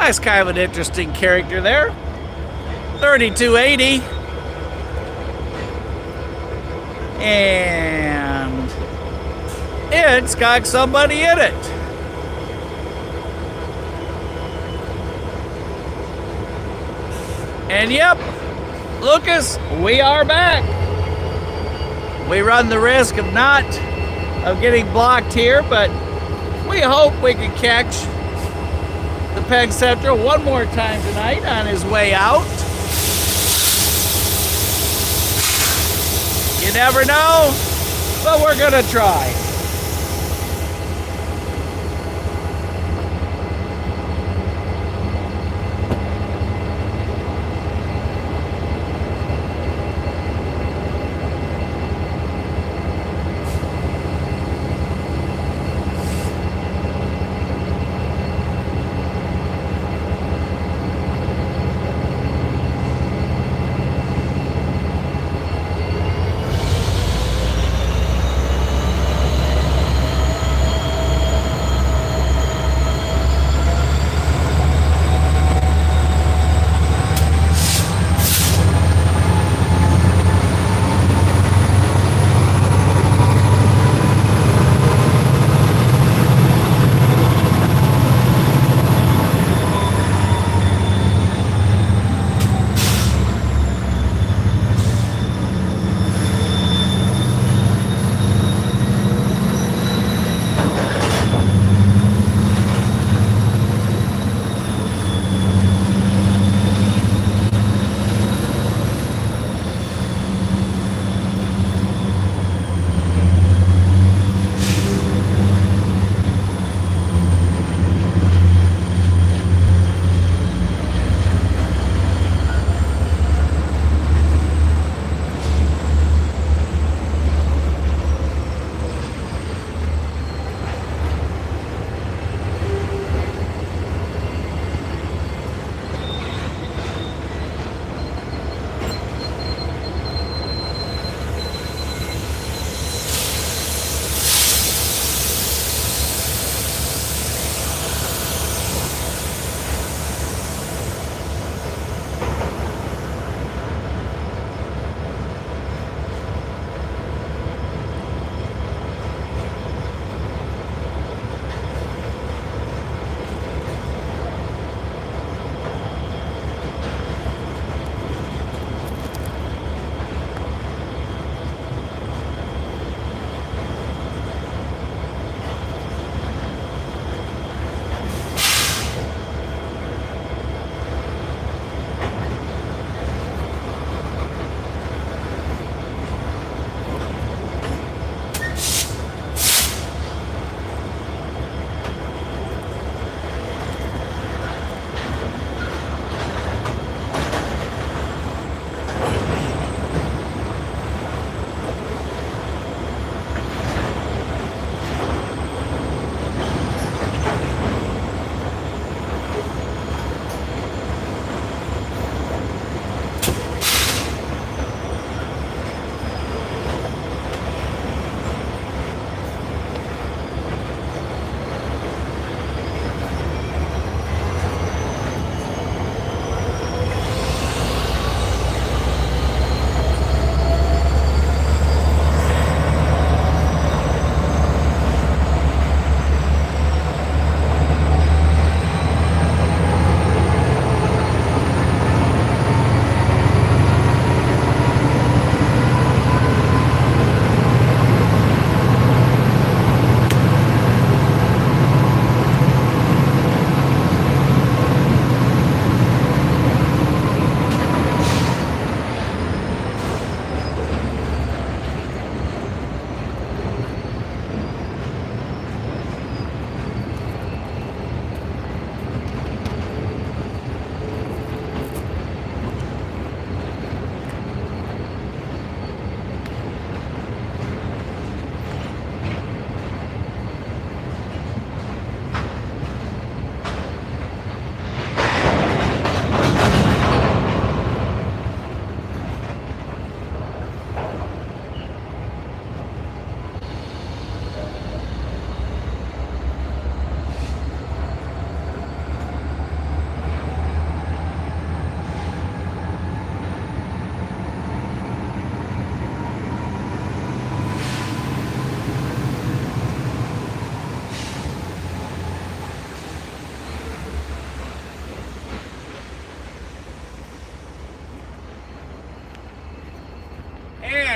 That's kind of an interesting character there. 3280. And it's got somebody in it. And yep, Lucas, we are back. We run the risk of getting blocked here, but we hope we can catch the Penn Central one more time tonight on his way out. You never know, but we're gonna try.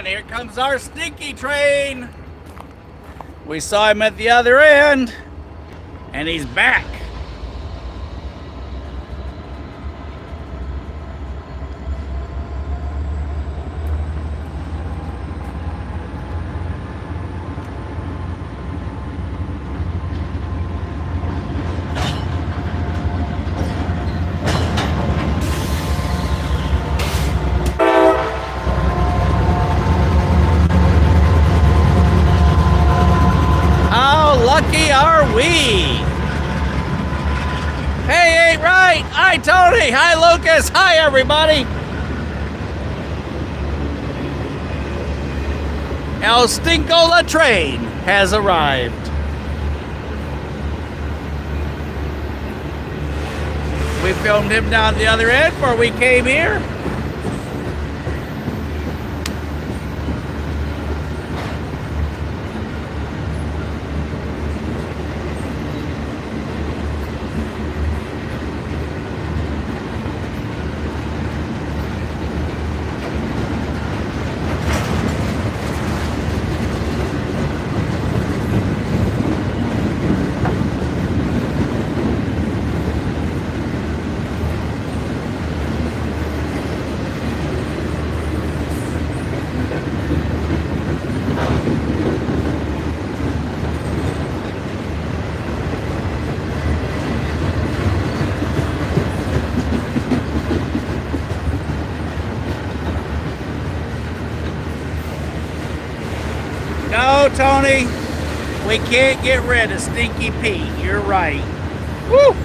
And here comes our stinky train. We saw him at the other end, and he's back. Lucky are we? Hey, ain't right. Hi, Tony. Hi, Lucas. Hi, everybody. El Stinkola train has arrived. We filmed him down the other end before we came here. No, Tony, we can't get rid of Stinky Pete. You're right. Woo!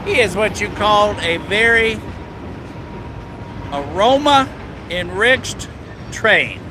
He is what you call a very aroma-enriched train.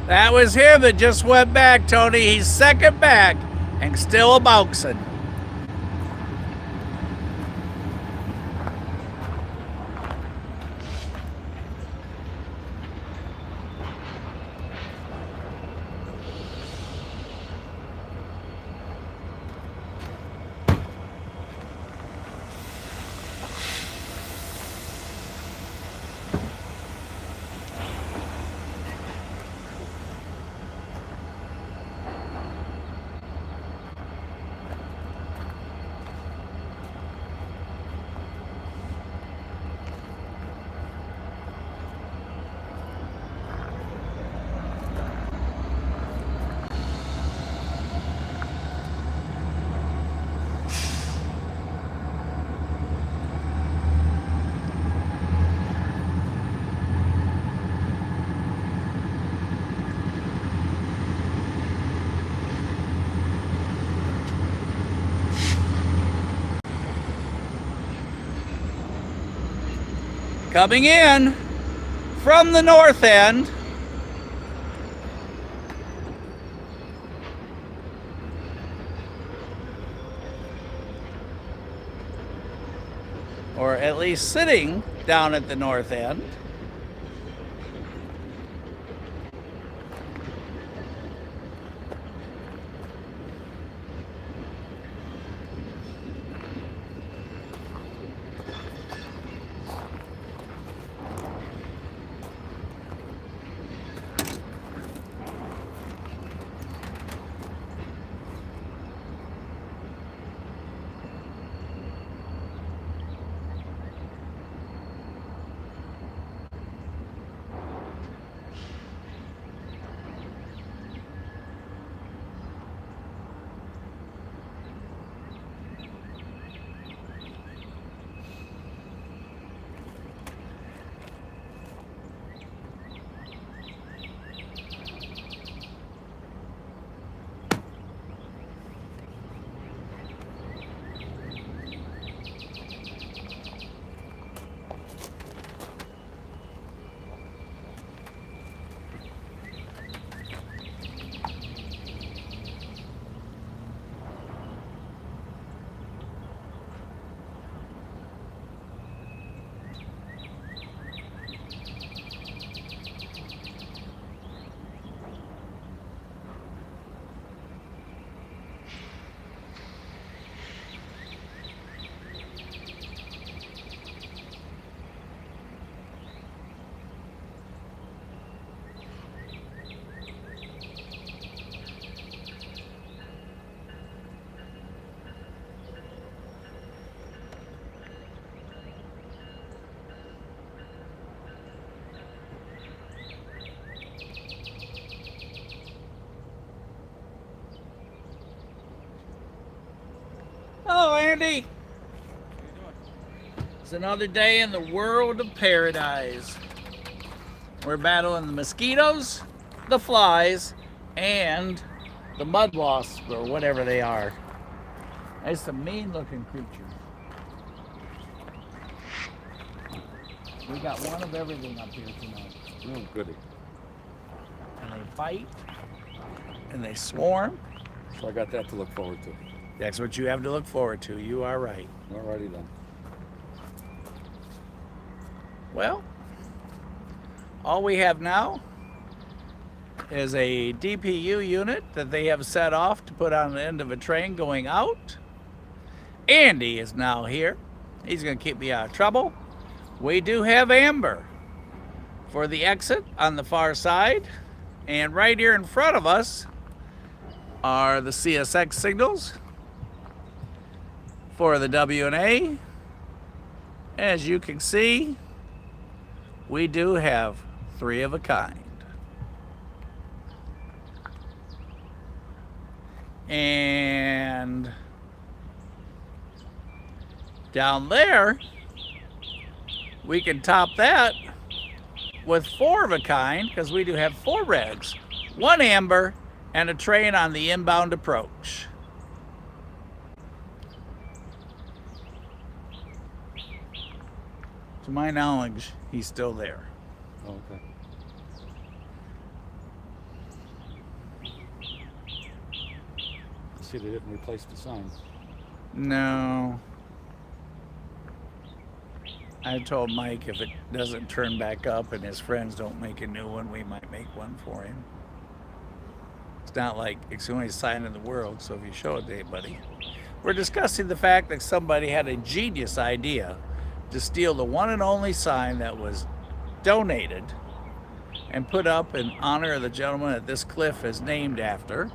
That was him that just went back, Tony. He's second back and still a bouncing. Coming in from the north end, or at least sitting down at the north end, hello, Andy. It's another day in the world of paradise. We're battling the mosquitoes, the flies, and the mud wasps, or whatever they are. There's some mean-looking creatures. We got one of everything up here tonight. Oh, goody. And they bite, and they swarm. So I got that to look forward to. That's what you have to look forward to. You are right. Alrighty then. Well, all we have now is a DPU unit that they have set off to put on the end of a train going out. Andy is now here. He's going to keep me out of trouble. We do have Amber for the exit on the far side. And right here in front of us are the CSX signals for the W&A. As you can see, we do have 3 of a kind. And down there, we can top that with 4 of a kind, because we do have 4 reds, 1 amber, and a train on the inbound approach. To my knowledge, he's still there. Oh, okay. see they didn't replace the sign. No. I told Mike if it doesn't turn back up and his friends don't make a new one, we might make one for him. It's not like it's the only sign in the world, so if you show it to anybody. We're discussing the fact that somebody had a genius idea to steal the one and only sign that was donated and put up in honor of the gentleman that this cliff is named after.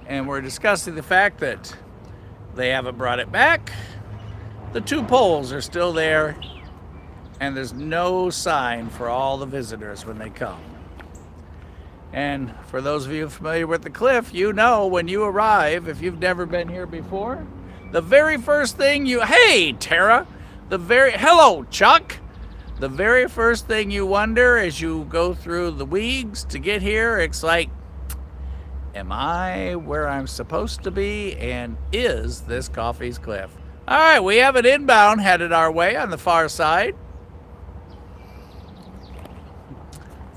And we're discussing the fact that they haven't brought it back. The 2 poles are still there, and there's no sign for all the visitors when they come. And for those of you familiar with the cliff, you know when you arrive, if you've never been here before, the very first thing hey, Tara, hello, Chuck. The very first thing you wonder as you go through the weeds to get here, it's like, am I where I'm supposed to be? And is this Coffey's Cliff? All right, we have an inbound headed our way on the far side.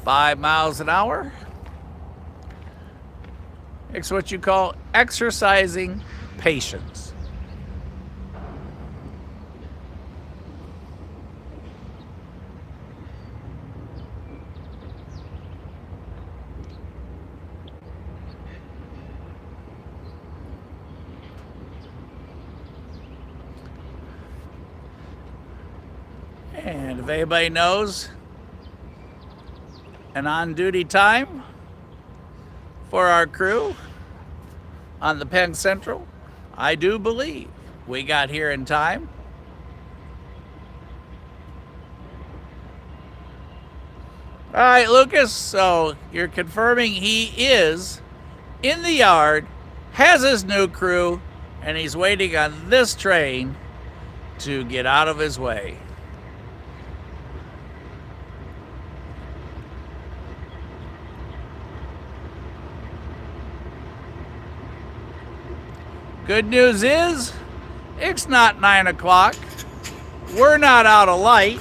5 miles an hour. It's what you call exercising patience. And if anybody knows an on-duty time for our crew on the Penn Central, I do believe we got here in time. All right, Lucas, so you're confirming he is in the yard, has his new crew, and he's waiting on this train to get out of his way. Good news is, it's not 9 o'clock. We're not out of light.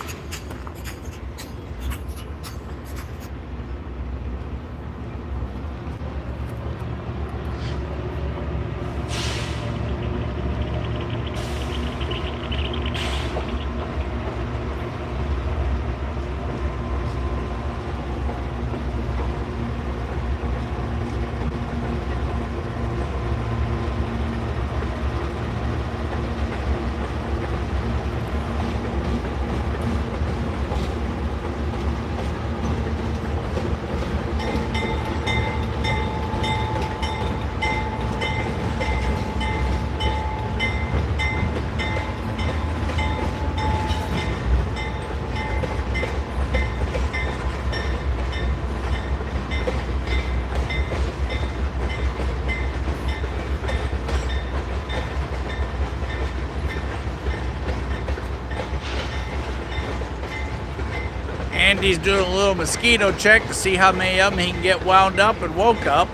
Andy's doing a little mosquito check to see how many of them he can get wound up and woke up.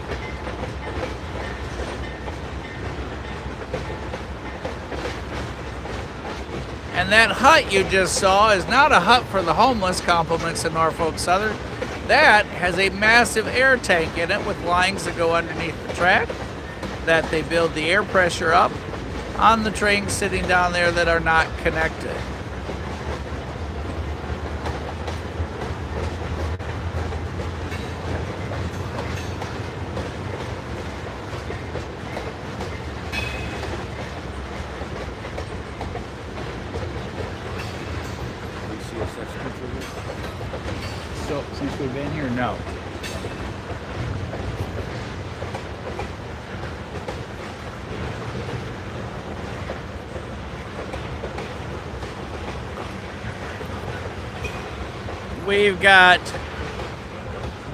And that hut you just saw is not a hut for the homeless, compliments of Norfolk Southern. That has a massive air tank in it with lines that go underneath the track that they build the air pressure up on the trains sitting down there that are not connected. So, since we've been here, no. We've got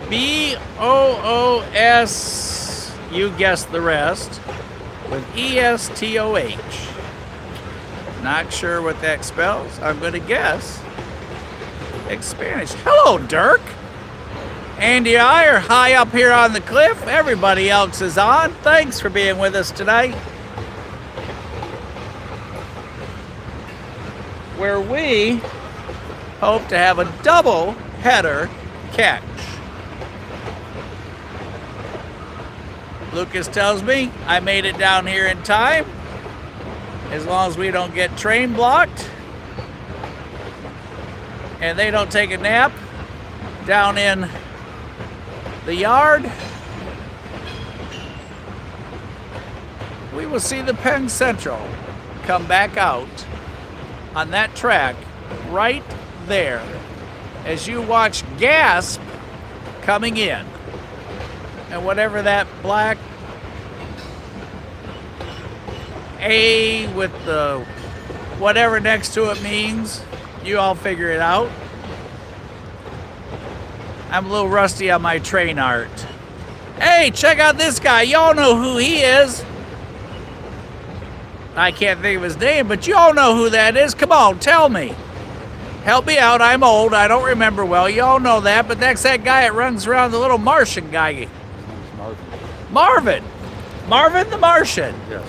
BOOS, you guessed the rest, with ESTOH. Not sure what that spells. I'm going to guess it's Spanish. Hello, Dirk. Andy and I are high up here on the cliff. Everybody else is on. Thanks for being with us tonight, where we hope to have a double header catch. Lucas tells me I made it down here in time, as long as we don't get train blocked and they don't take a nap down in the yard. We will see the Penn Central come back out on that track right there as you watch gasp coming in. And whatever that black A with the whatever next to it means, you all figure it out. I'm a little rusty on my train art. Hey, check out this guy. Y'all know who he is. I can't think of his name, but y'all know who that is. Come on, tell me. Help me out. I'm old. I don't remember well. Y'all know that, but that's that guy that runs around, the little Martian guy. His name is Marvin. Marvin. Marvin the Martian. Yes.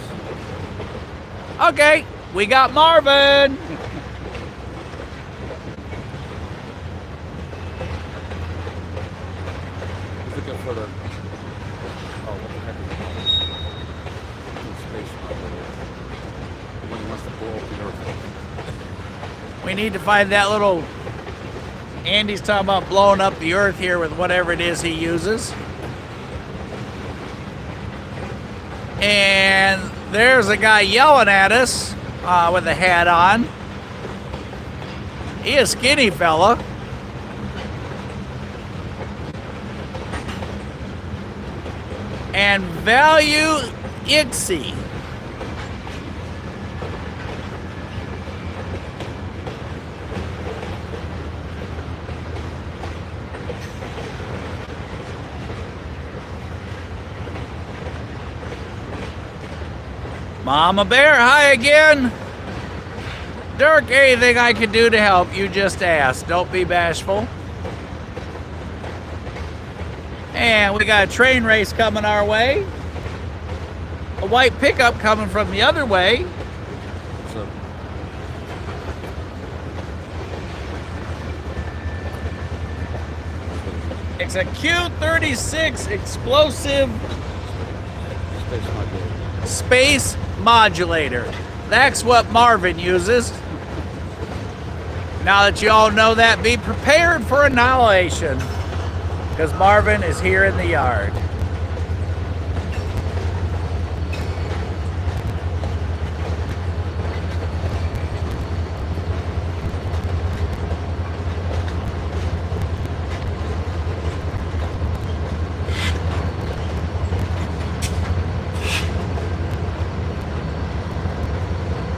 Okay, we got Marvin. He's looking for the. Oh, what the heck is it? Space modulator. The one who wants to blow up the Earth. We need to find that little. Andy's talking about blowing up the Earth here with whatever it is he uses. And there's a guy yelling at us with a hat on. He a skinny fella. And Value Ixie. Mama Bear, hi again. Dirk, anything I can do to help, you just ask. Don't be bashful. And we got a train race coming our way. A white pickup coming from the other way. So, It's a Q-36 explosive space modulator. space modulator. That's what Marvin uses. Now that you all know that, be prepared for annihilation, because Marvin is here in the yard.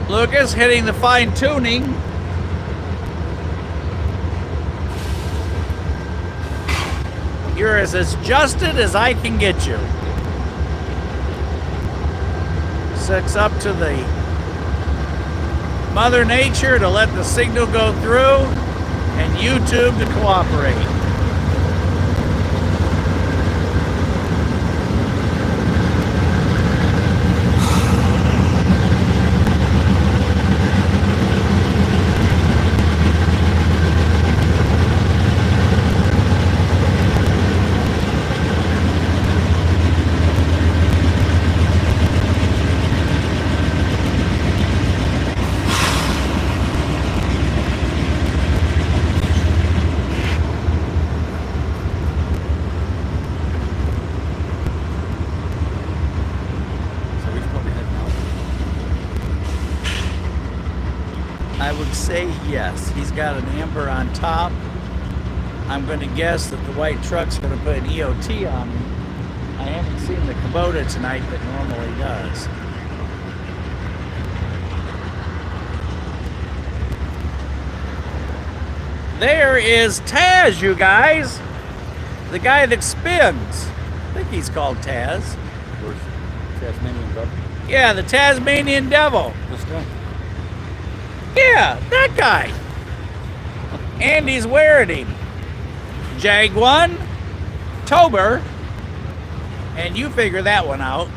Lucas hitting the fine tuning. You're as adjusted as I can get you. 6 up to the Mother Nature to let the signal go through, and YouTube to cooperate. So he's probably heading out. I would say yes. He's got an amber on top. I'm going to guess that the white truck's going to put an EOT on him. I haven't seen the Kubota tonight that normally does. There is Taz, you guys. The guy that spins. I think he's called Taz. Where's Tasmanian Devil? Yeah, the Tasmanian Devil. This guy? Yeah, that guy. Andy's wearing him. Jag 1, Tober, and you figure that one out.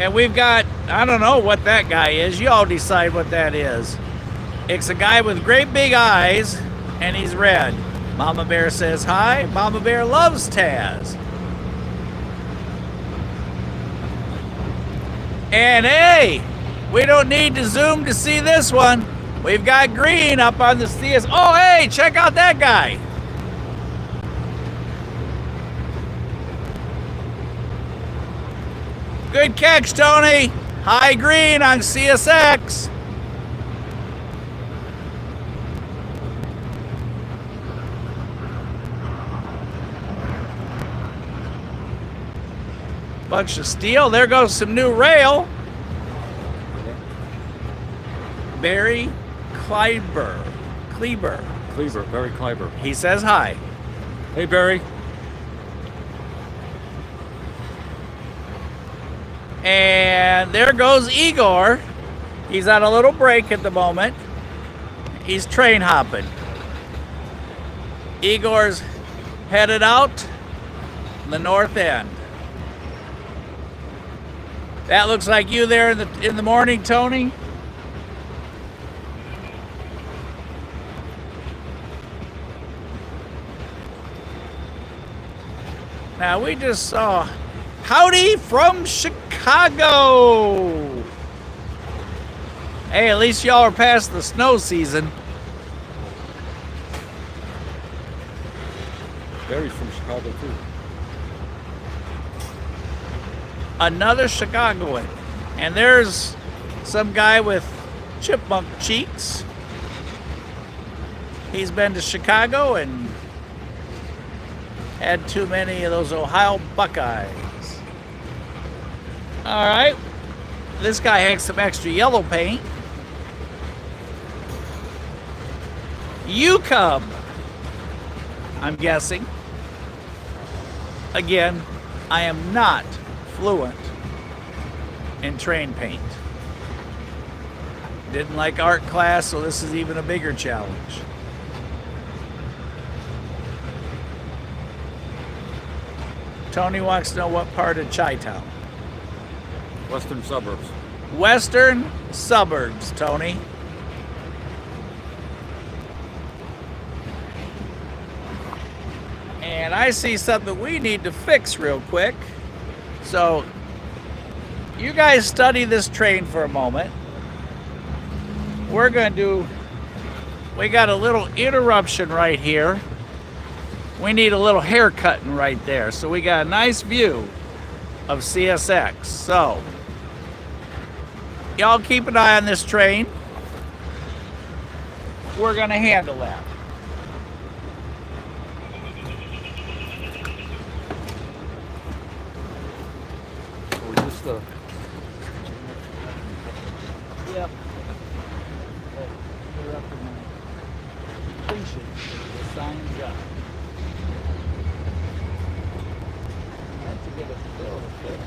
And we've got, I don't know what that guy is. You all decide what that is. It's a guy with great big eyes, and he's red. Mama Bear says hi. Mama Bear loves Taz. And hey, we don't need to zoom to see this one. We've got green up on the CS. Oh, hey, check out that guy. Good catch, Tony. High green on CSX. Bunch of steel. There goes some new rail. Barry Kleiber. Barry Kleiber. He says hi. Hey, Barry. And there goes Igor. He's on a little break at the moment. He's train hopping. Igor's headed out the north end. That looks like you there in the morning, Tony. Now we just saw howdy from Chicago. Hey, at least y'all are past the snow season. Barry's from Chicago too. Another Chicagoan. And there's some guy with chipmunk cheeks. He's been to Chicago and had too many of those Ohio Buckeyes. All right. This guy has some extra yellow paint. UCub, I'm guessing. Again, I am not fluent in train paint. Didn't like art class, so this is even a bigger challenge. Tony wants to know what part of Chi-Town. Western suburbs. Western suburbs, Tony. And I see something we need to fix real quick. So, you guys study this train for a moment. We're going to do, we got a little interruption right here. We need a little haircutting right there. So we got a nice view of CSX. So, y'all keep an eye on this train. We're going to handle that. Yep. We're up in completion. The sign's up. That's a bit of a bill to fix.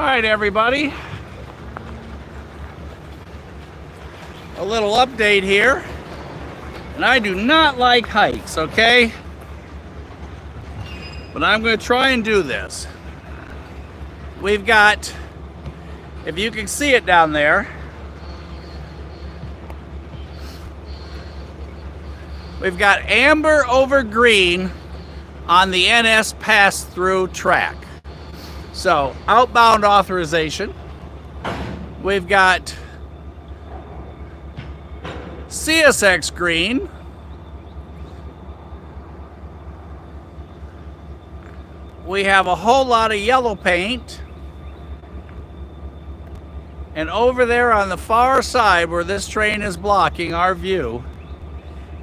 right, everybody. A little update here. And I do not like hikes, okay? But I'm going to try and do this. We've got, if you can see it down there, we've got amber over green on the NS pass-through track. So, outbound authorization. We've got CSX green. We have a whole lot of yellow paint. And over there on the far side where this train is blocking our view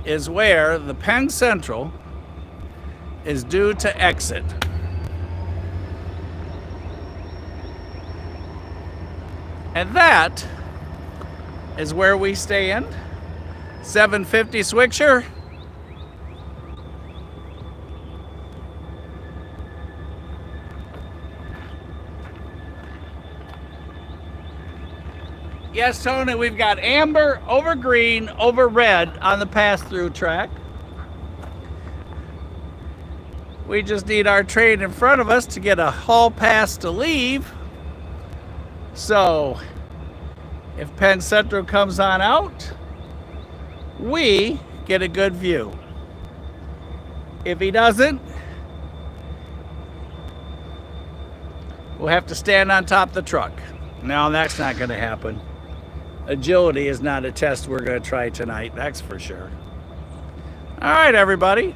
is where the Penn Central is due to exit. And that is where we stand. 750 Swixer. Yes, Tony, we've got amber over green over red on the pass-through track. We just need our train in front of us to get a hall pass to leave. So, if Penn Central comes on out, we get a good view. If he doesn't, we'll have to stand on top of the truck. No, that's not going to happen. Agility is not a test we're going to try tonight, that's for sure. All right, everybody.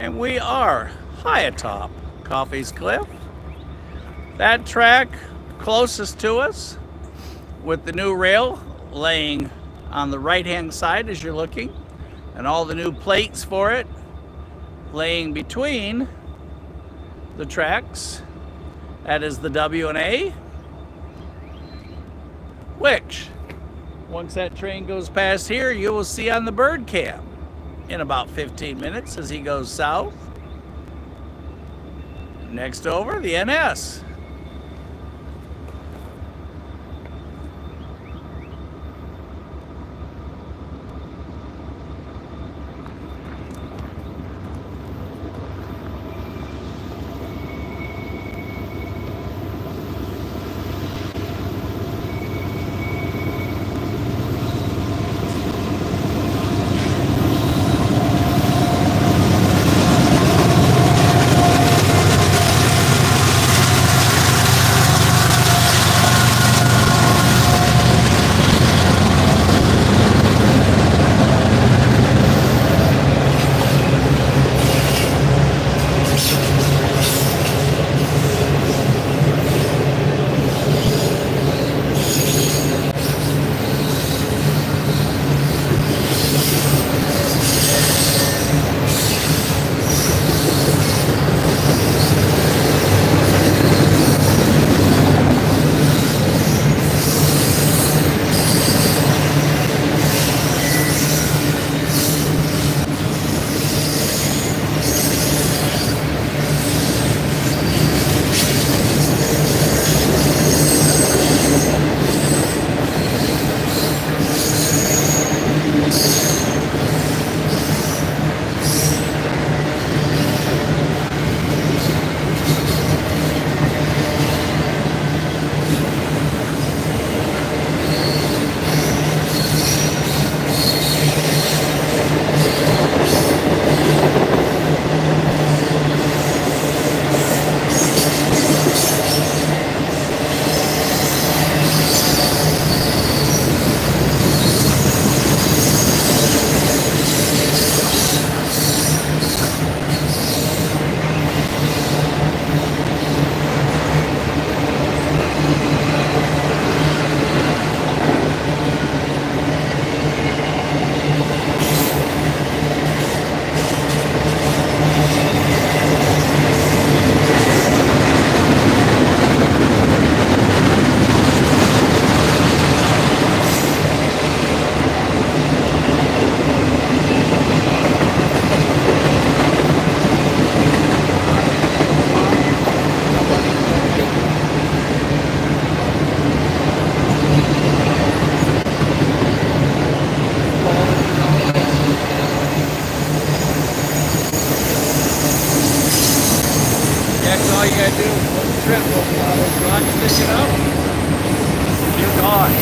And we are high atop Coffey's Cliff. That track closest to us with the new rail laying on the right-hand side as you're looking, and all the new plates for it laying between the tracks. That is the W&A, which once that train goes past here, you will see on the bird cam in about 15 minutes as he goes south. Next over, the NS. Next, all you gotta do is put the trip over while those rocks sticking up. You're gone.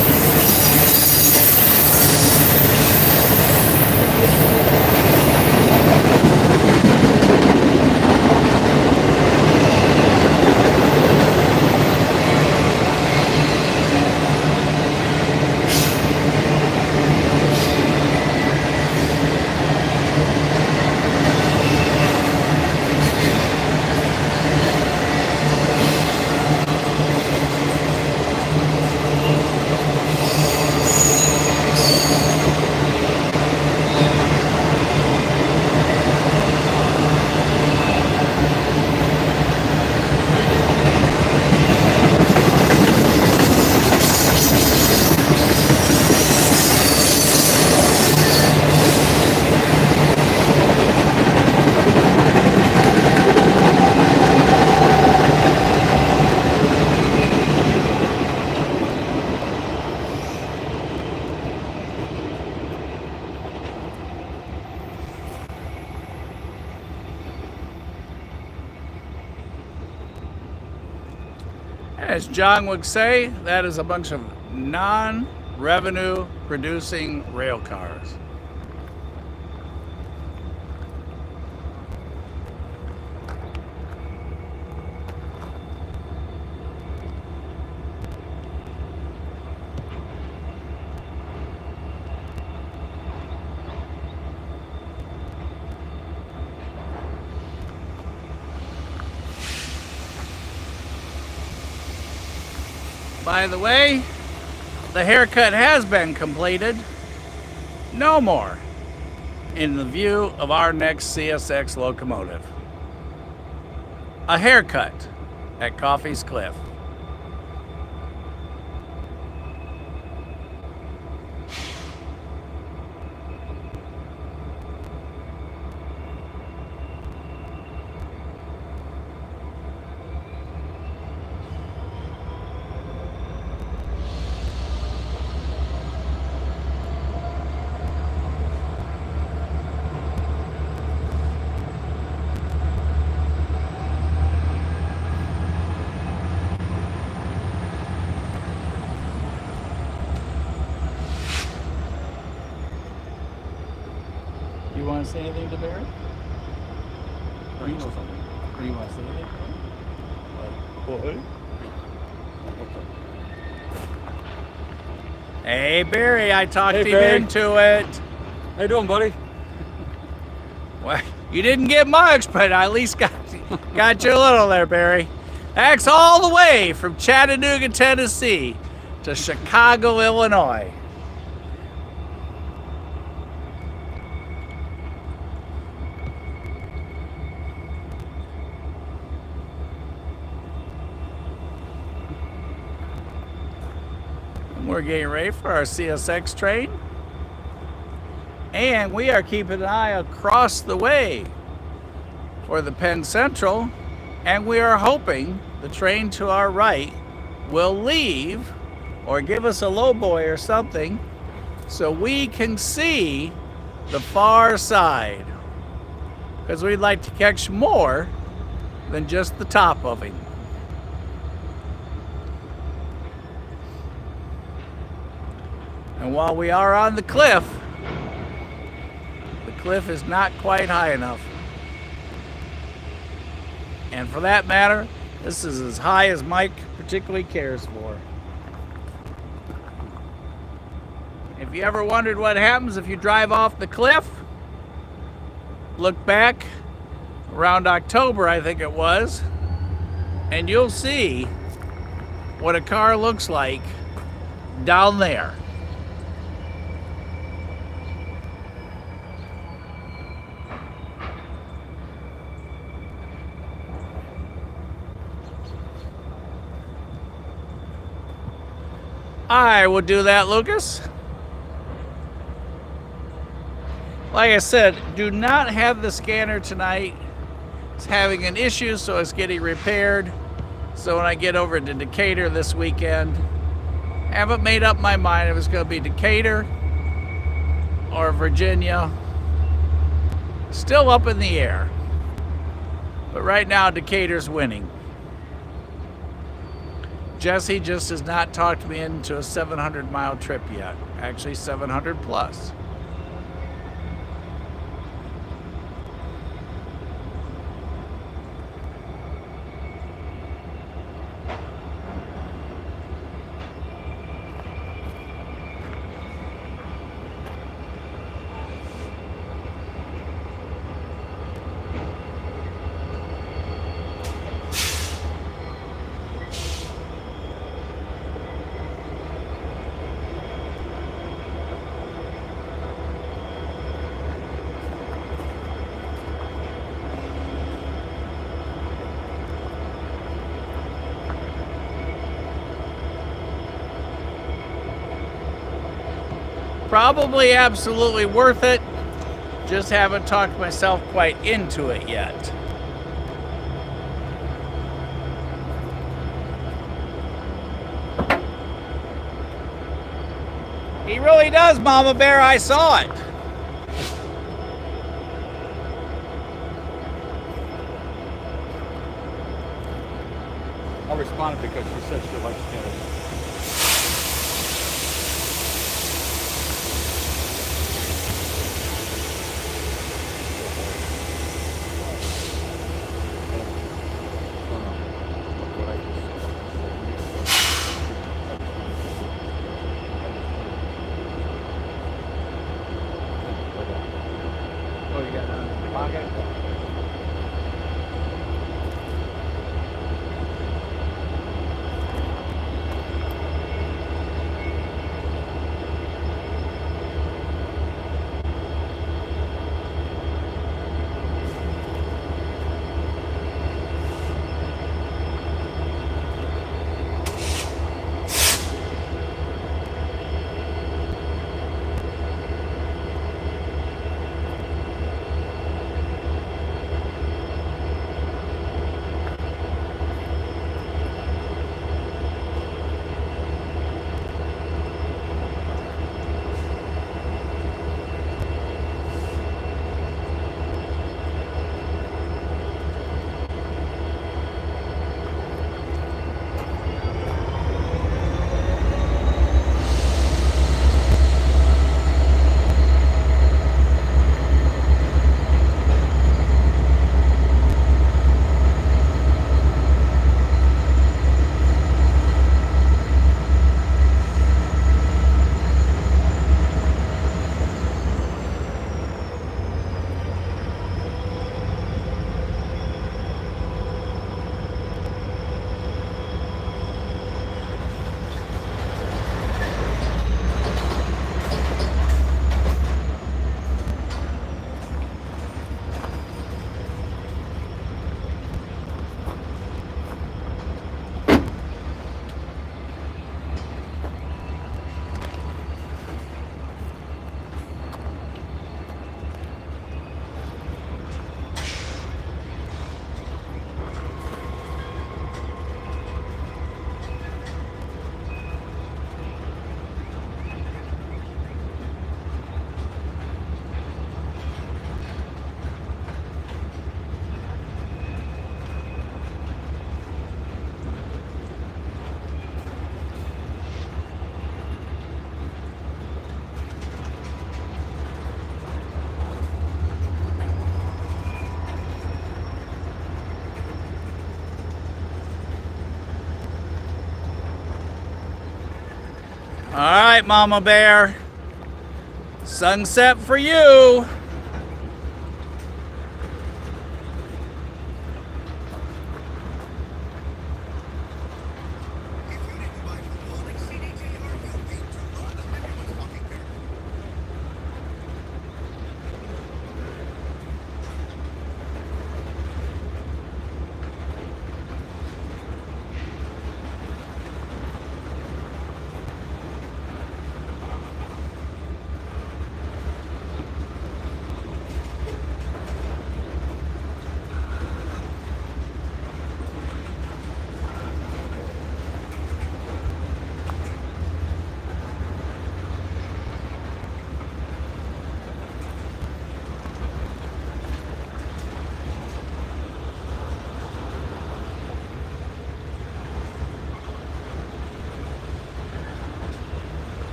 As John would say, that is a bunch of non-revenue producing rail cars. By the way, the haircut has been completed. No more in the view of our next CSX locomotive. A haircut at Coffey's Cliff. You want to say anything to Barry? Oh, you know something. Or you want to say anything to him? Hey Barry, I talked him Barry. into it. How you doing, buddy? Well, you didn't get much, but I at least got you a little there, Barry. That's all the way from Chattanooga, Tennessee to Chicago, Illinois. We're getting ready for our CSX train. And we are keeping an eye across the way for the Penn Central. And we are hoping the train to our right will leave or give us a lowboy or something so we can see the far side. Because we'd like to catch more than just the top of him. And while we are on the cliff is not quite high enough. And for that matter, this is as high as Mike particularly cares for. If you ever wondered what happens if you drive off the cliff, look back around October, I think it was, and you'll see what a car looks like down there. I will do that, Lucas. Like I said, do not have the scanner tonight. It's having an issue, so it's getting repaired. So when I get over to Decatur this weekend, I haven't made up my mind if it's going to be Decatur or Virginia. Still up in the air. But right now, Decatur's winning. Jesse just has not talked me into a 700-mile trip yet. Actually, 700 plus. Probably absolutely worth it. Just haven't talked myself quite into it yet. He really does, Mama Bear. I saw it. I responded because she said she likes Canada. Oh, you got it in your pocket? All right, Mama Bear. Sunset for you.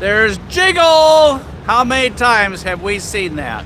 There's Jiggle! How many times have we seen that?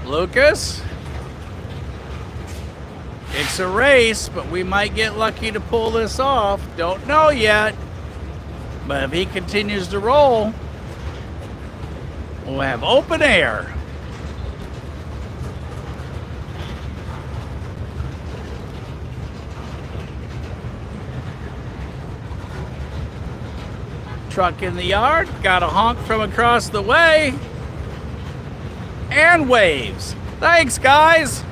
Lucas, it's a race, but we might get lucky to pull this off. Don't know yet, but if he continues to roll, we'll have open air. Truck in the yard, got a honk from across the way. And waves. Thanks, guys.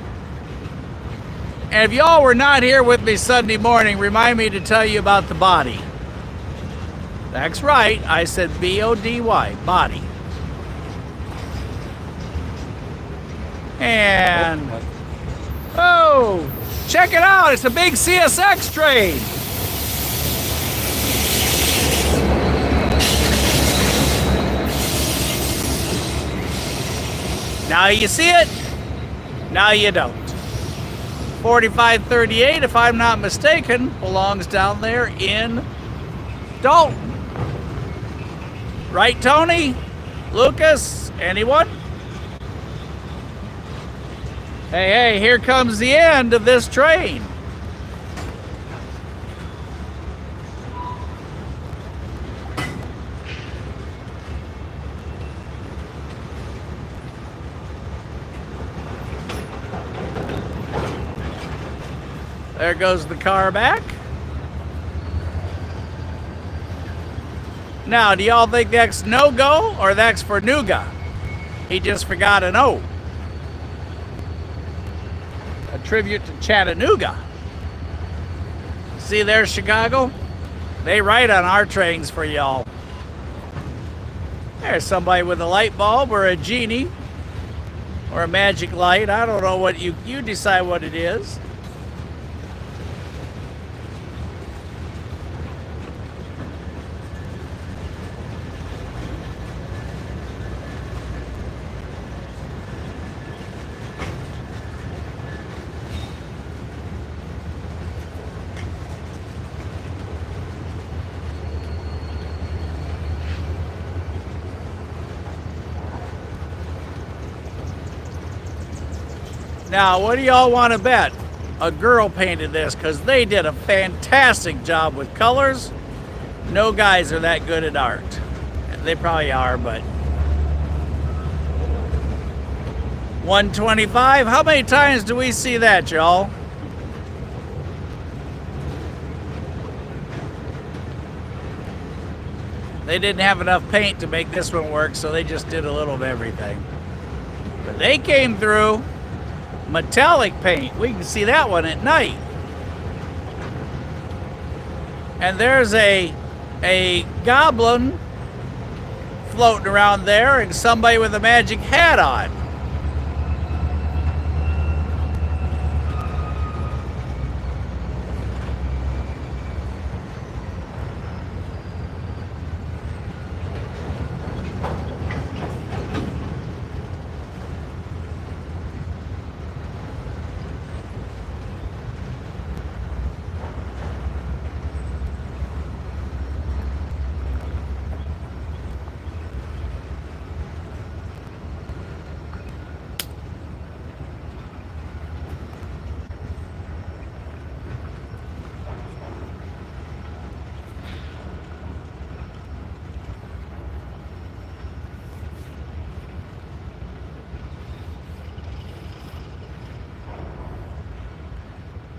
And if y'all were not here with me Sunday morning, remind me to tell you about the body. That's right, I said B-O-D-Y, body. And, oh, check it out, it's a big CSX train. Now you see it, now you don't. 4538, if I'm not mistaken, belongs down there in Dalton. Right, Tony? Lucas? Anyone? Hey, here comes the end of this train. There goes the car back. Now, do y'all think that's no-go or that's for Nuga? He just forgot an O. A tribute to Chattanooga. See there, Chicago? They write on our trains for y'all. There's somebody with a light bulb or a genie or a magic light. I don't know what you decide what it is. Now, what do y'all want to bet? A girl painted this because they did a fantastic job with colors. No guys are that good at art. They probably are, but 125. How many times do we see that, y'all? They didn't have enough paint to make this one work, so they just did a little of everything. But they came through. Metallic paint. We can see that one at night. And there's a goblin floating around there and somebody with a magic hat on.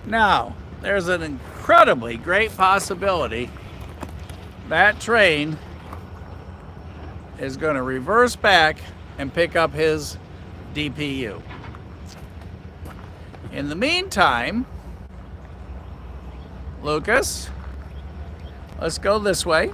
Now, there's an incredibly great possibility that train is going to reverse back and pick up his DPU. In the meantime, Lucas, let's go this way.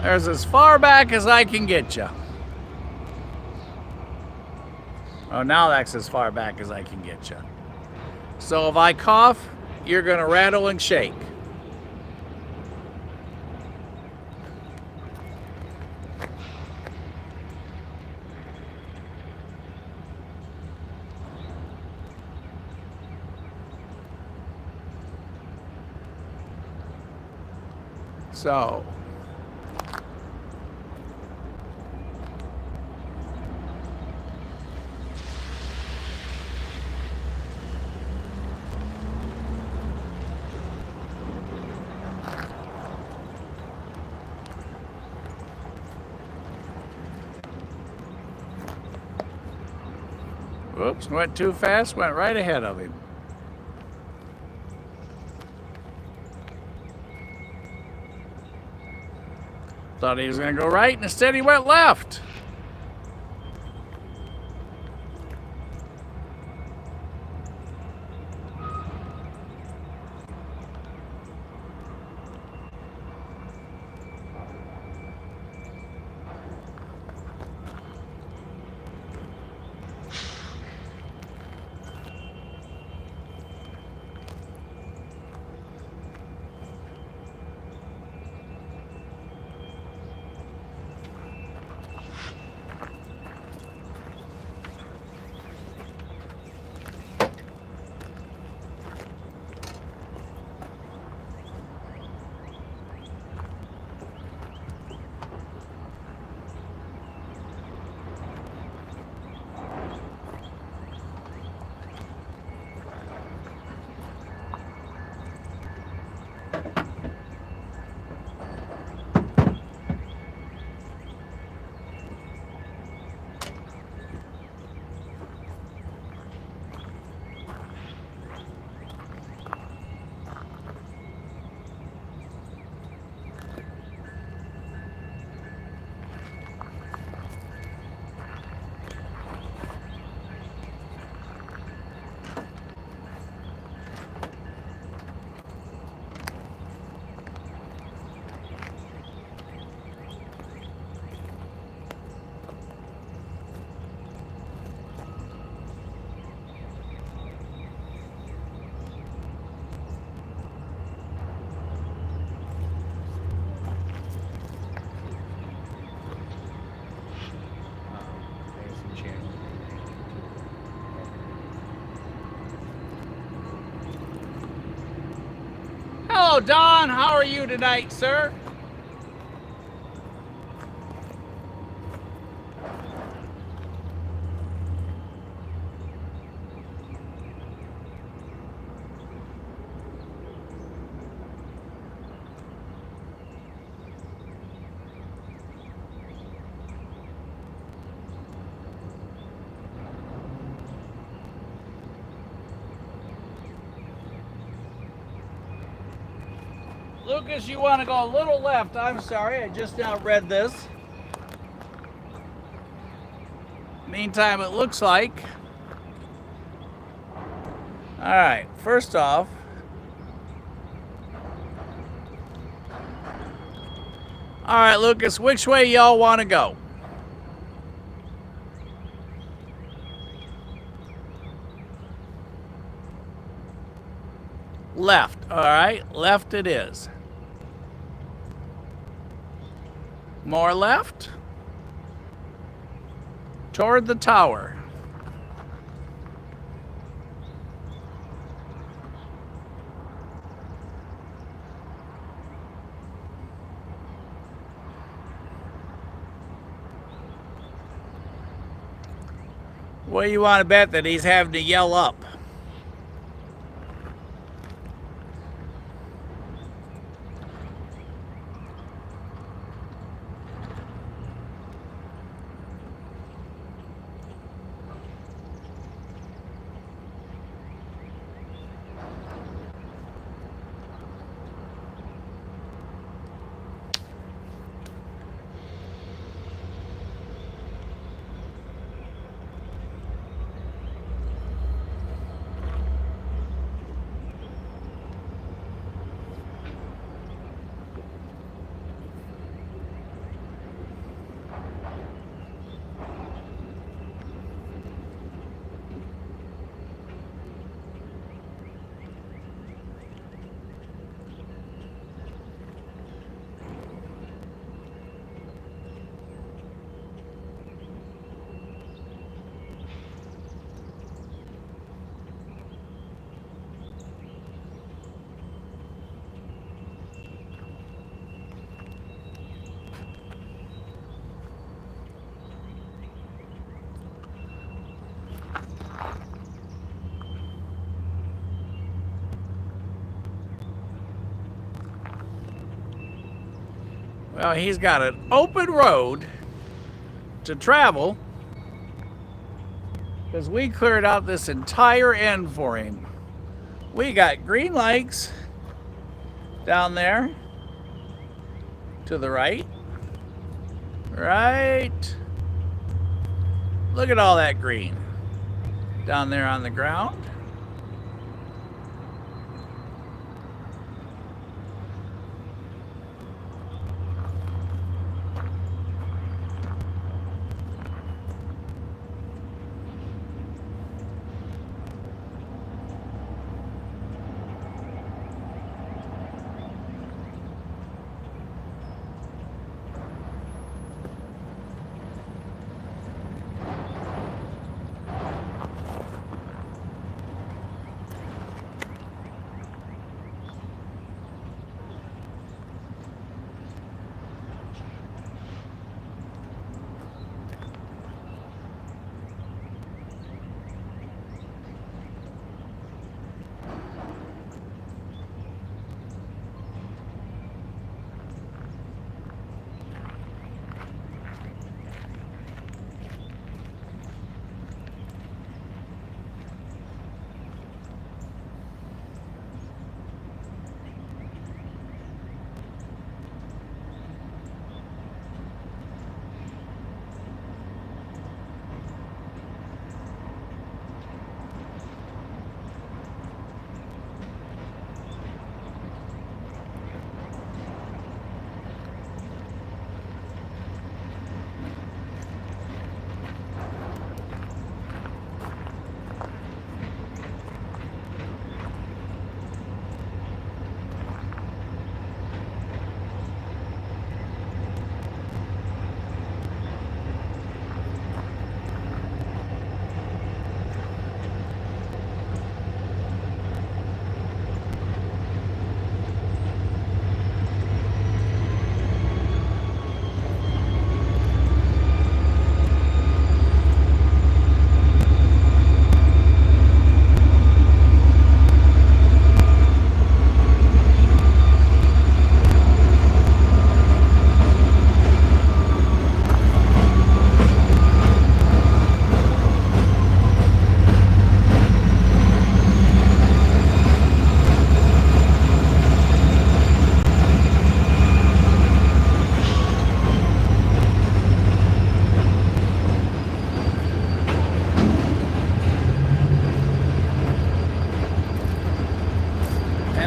There's as far back as I can get you. Oh, now that's as far back as I can get you. So if I cough, you're going to rattle and shake. So, whoops, went too fast, went right ahead of him. Thought he was going to go right, and instead he went left. Hello, Don. How are you tonight, sir? Lucas, you want to go a little left. I'm sorry, I just now read this. Meantime, it looks like. All right, first off, all right, Lucas, which way y'all want to go? Left, all right, left it is. More left. Toward the tower. What do you want to bet that he's having to yell up? Well, he's got an open road to travel because we cleared out this entire end for him. We got green lights down there to the right. Right. Look at all that green down there on the ground.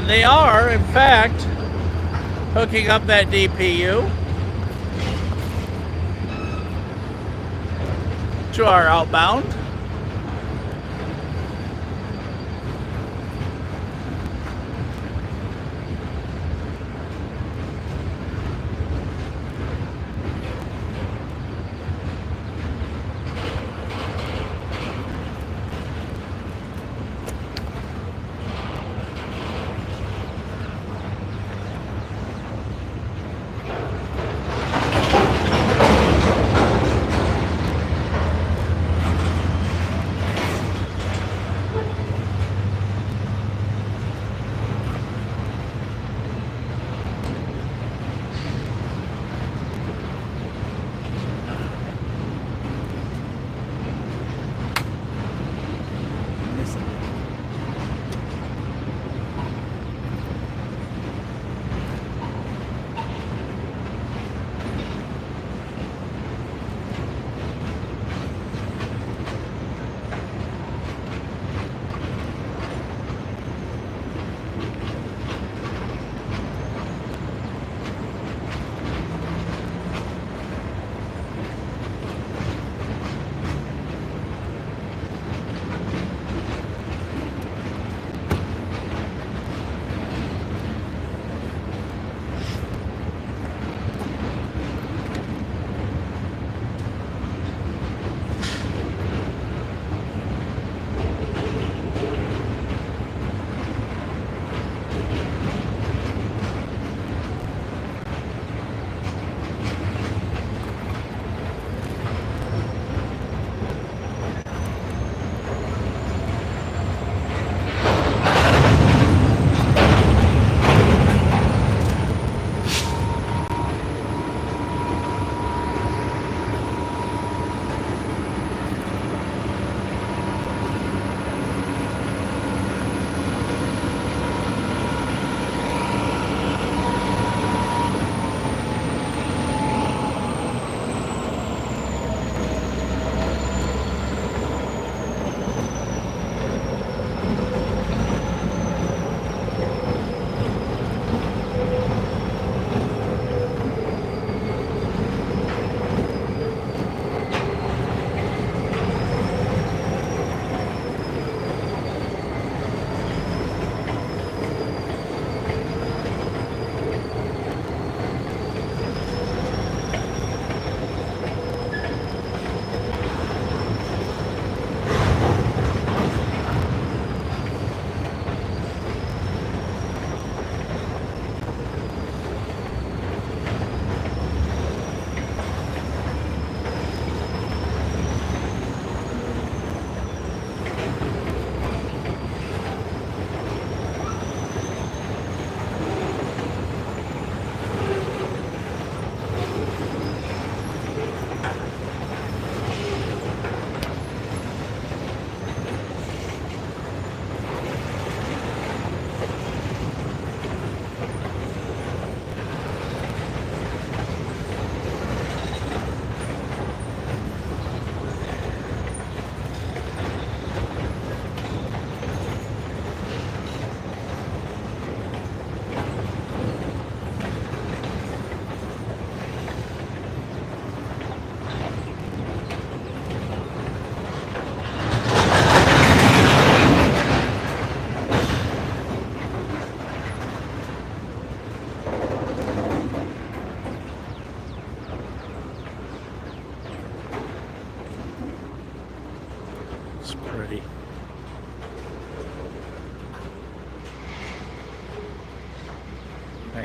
And they are, in fact, hooking up that DPU to our outbound.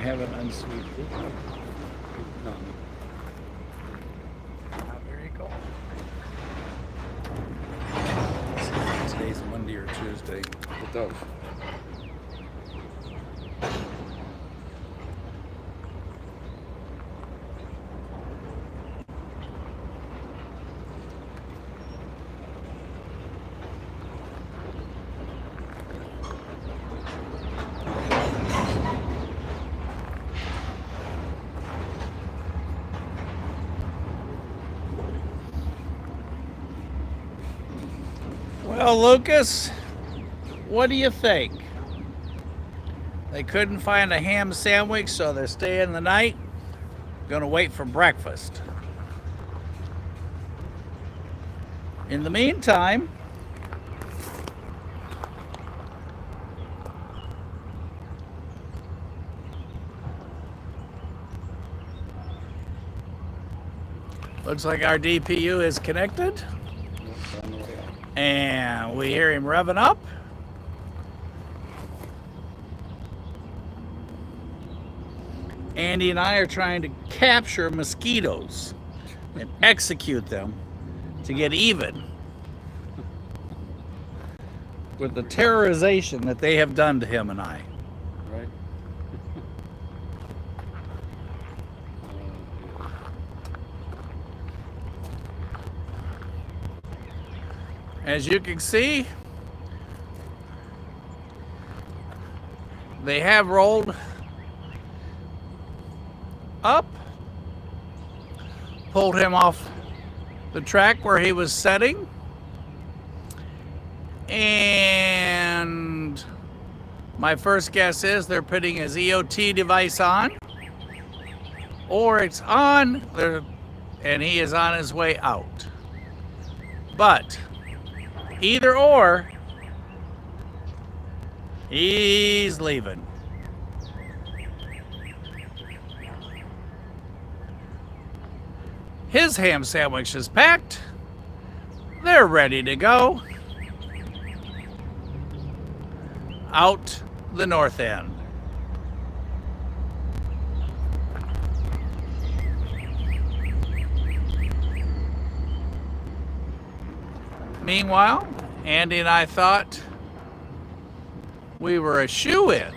have an unsweet tea? No. There you go. Today's Monday or Tuesday. It does. Well, Lucas, what do you think? They couldn't find a ham sandwich, so they're staying the night. Gonna wait for breakfast. In the meantime, looks like our DPU is connected. And we hear him revving up. Andy and I are trying to capture mosquitoes and execute them to get even with the terrorization that they have done to him and I. Right? As you can see, they have rolled up, pulled him off the track where he was setting, and my first guess is they're putting his EOT device on, or it's on and he is on his way out. But either or, he's leaving. His ham sandwich is packed. They're ready to go. Out the north end. Meanwhile, Andy and I thought we were a shoo-in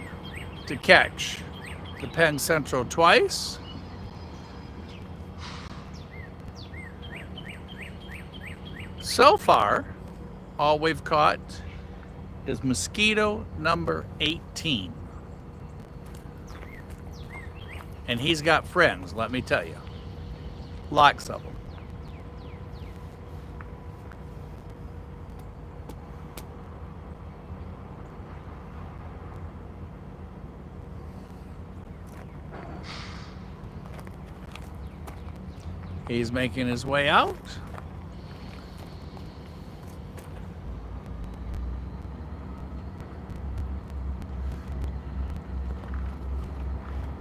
to catch the Penn Central twice. So far, all we've caught is mosquito number 18. And he's got friends, let me tell you. Lots of them. He's making his way out.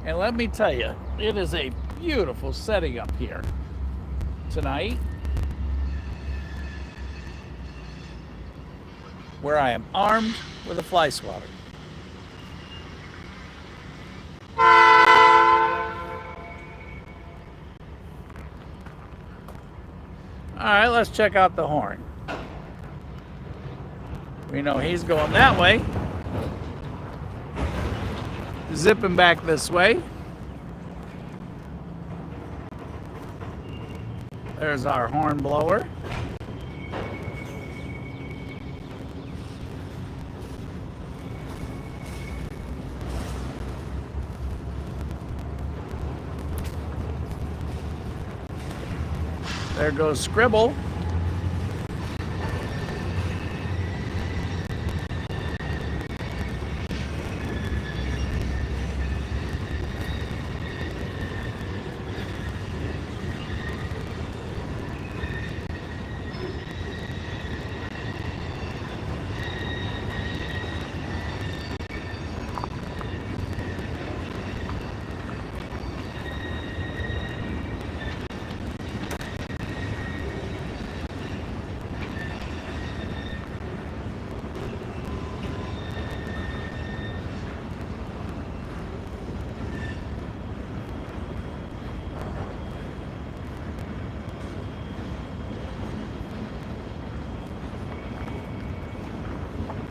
And let me tell you, it is a beautiful setting up here tonight, where I am armed with a fly swatter. All right, let's check out the horn. We know he's going that way. Zipping back this way. There's our horn blower. There goes Scribble.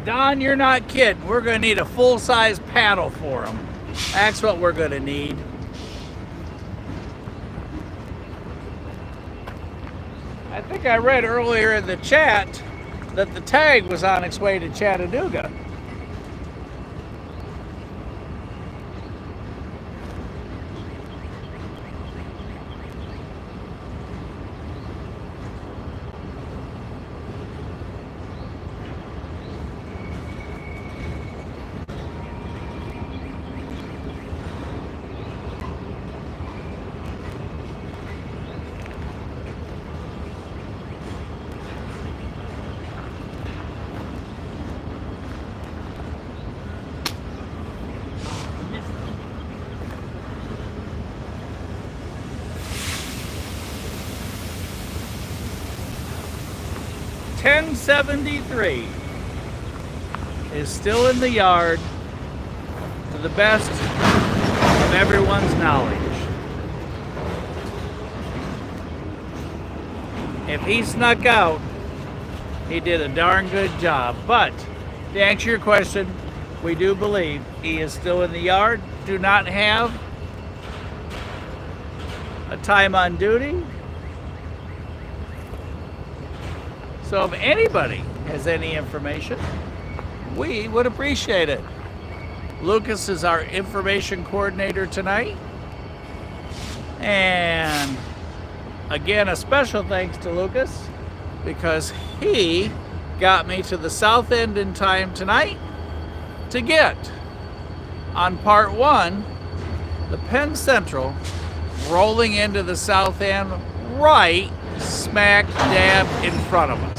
Don, you're not kidding. We're going to need a full-size paddle for him. That's what we're going to need. I think I read earlier in the chat that the tag was on its way to Chattanooga. NS1073 is still in the yard to the best of everyone's knowledge. If he snuck out, he did a darn good job. But to answer your question, we do believe he is still in the yard. Do not have a time on duty. So if anybody has any information, we would appreciate it. Lucas is our information coordinator tonight. And again, a special thanks to Lucas because he got me to the south end in time tonight to get on part 1, the Penn Central rolling into the south end right smack dab in front of us.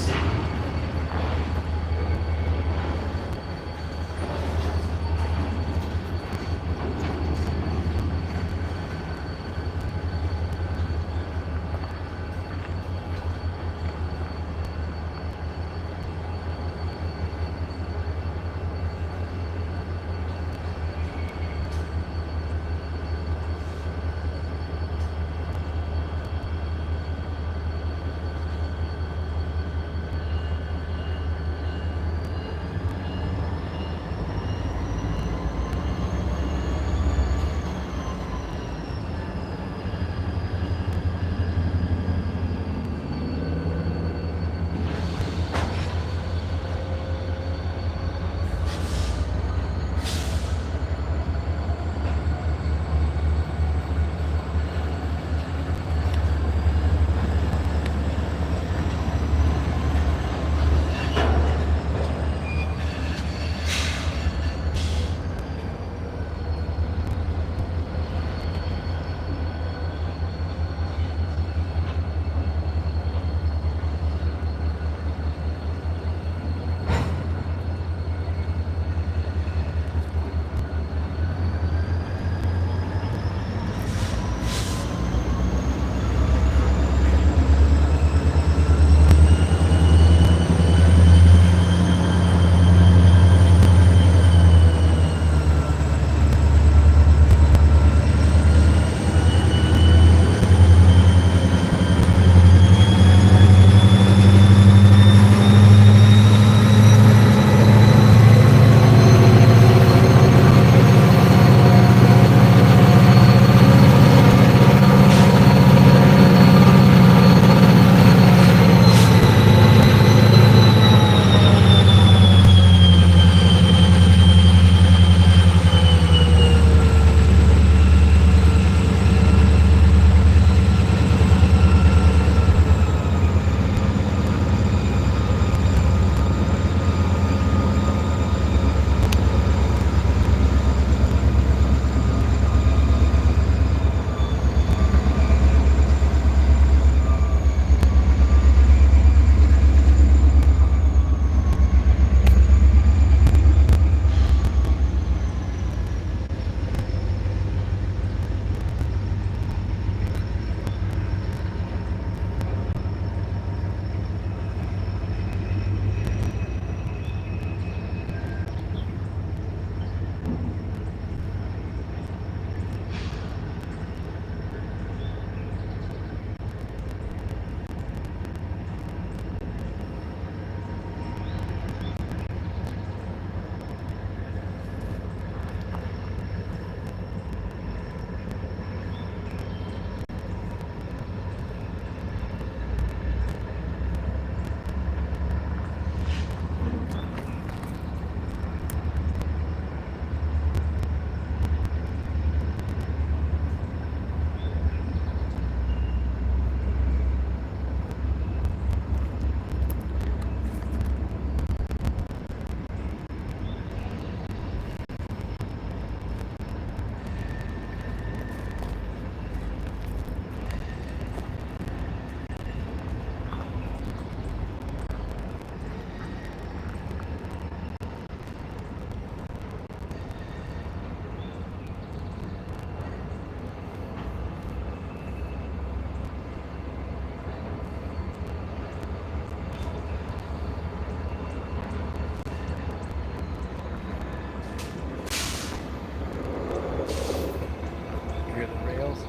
the rails.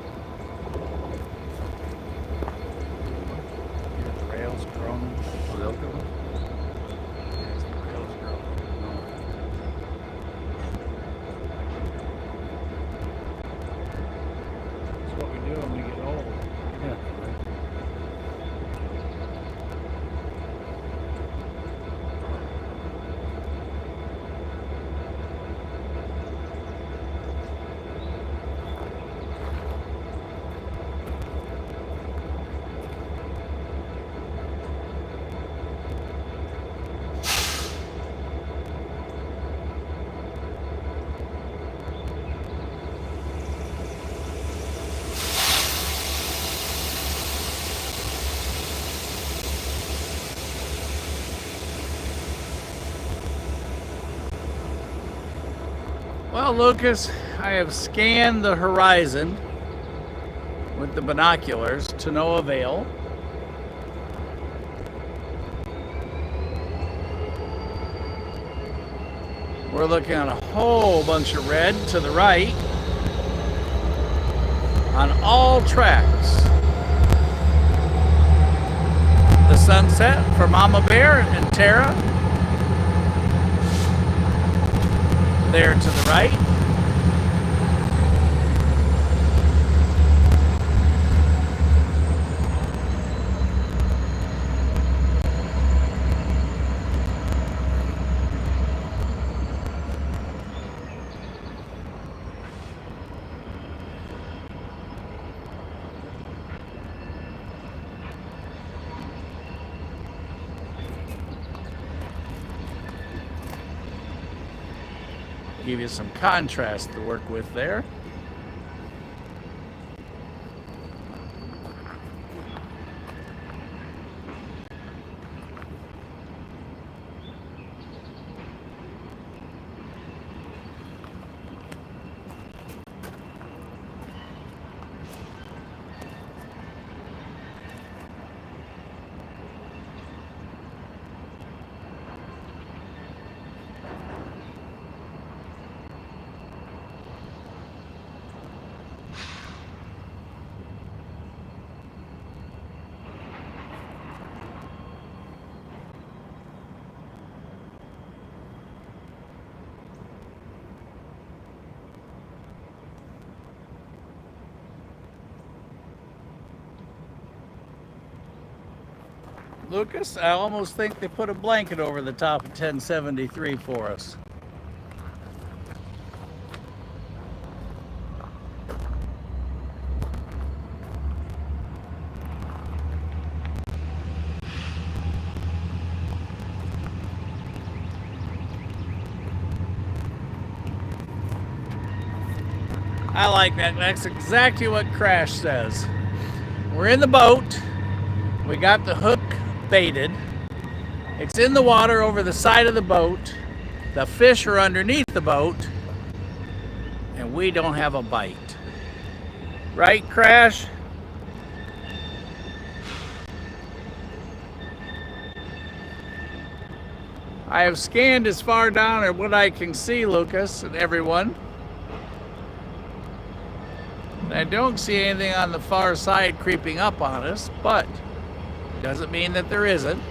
Hear the rails groaning. Oh, they'll do it. There's the rails groaning. No. That's what we do when we get old. Yeah, right. Well, Lucas, I have scanned the horizon with the binoculars to no avail. We're looking at a whole bunch of red to the right on all tracks. The sunset for Mama Bear and Tara. There to the right. Give you some contrast to work with there. Lucas, I almost think they put a blanket over the top of 1073 for us. I like that. That's exactly what Crash says. We're in the boat. We got the hook baited. It's in the water over the side of the boat. The fish are underneath the boat. And we don't have a bite. Right, Crash? I have scanned as far down as what I can see, Lucas, and everyone. I don't see anything on the far side creeping up on us, but doesn't mean that there isn't.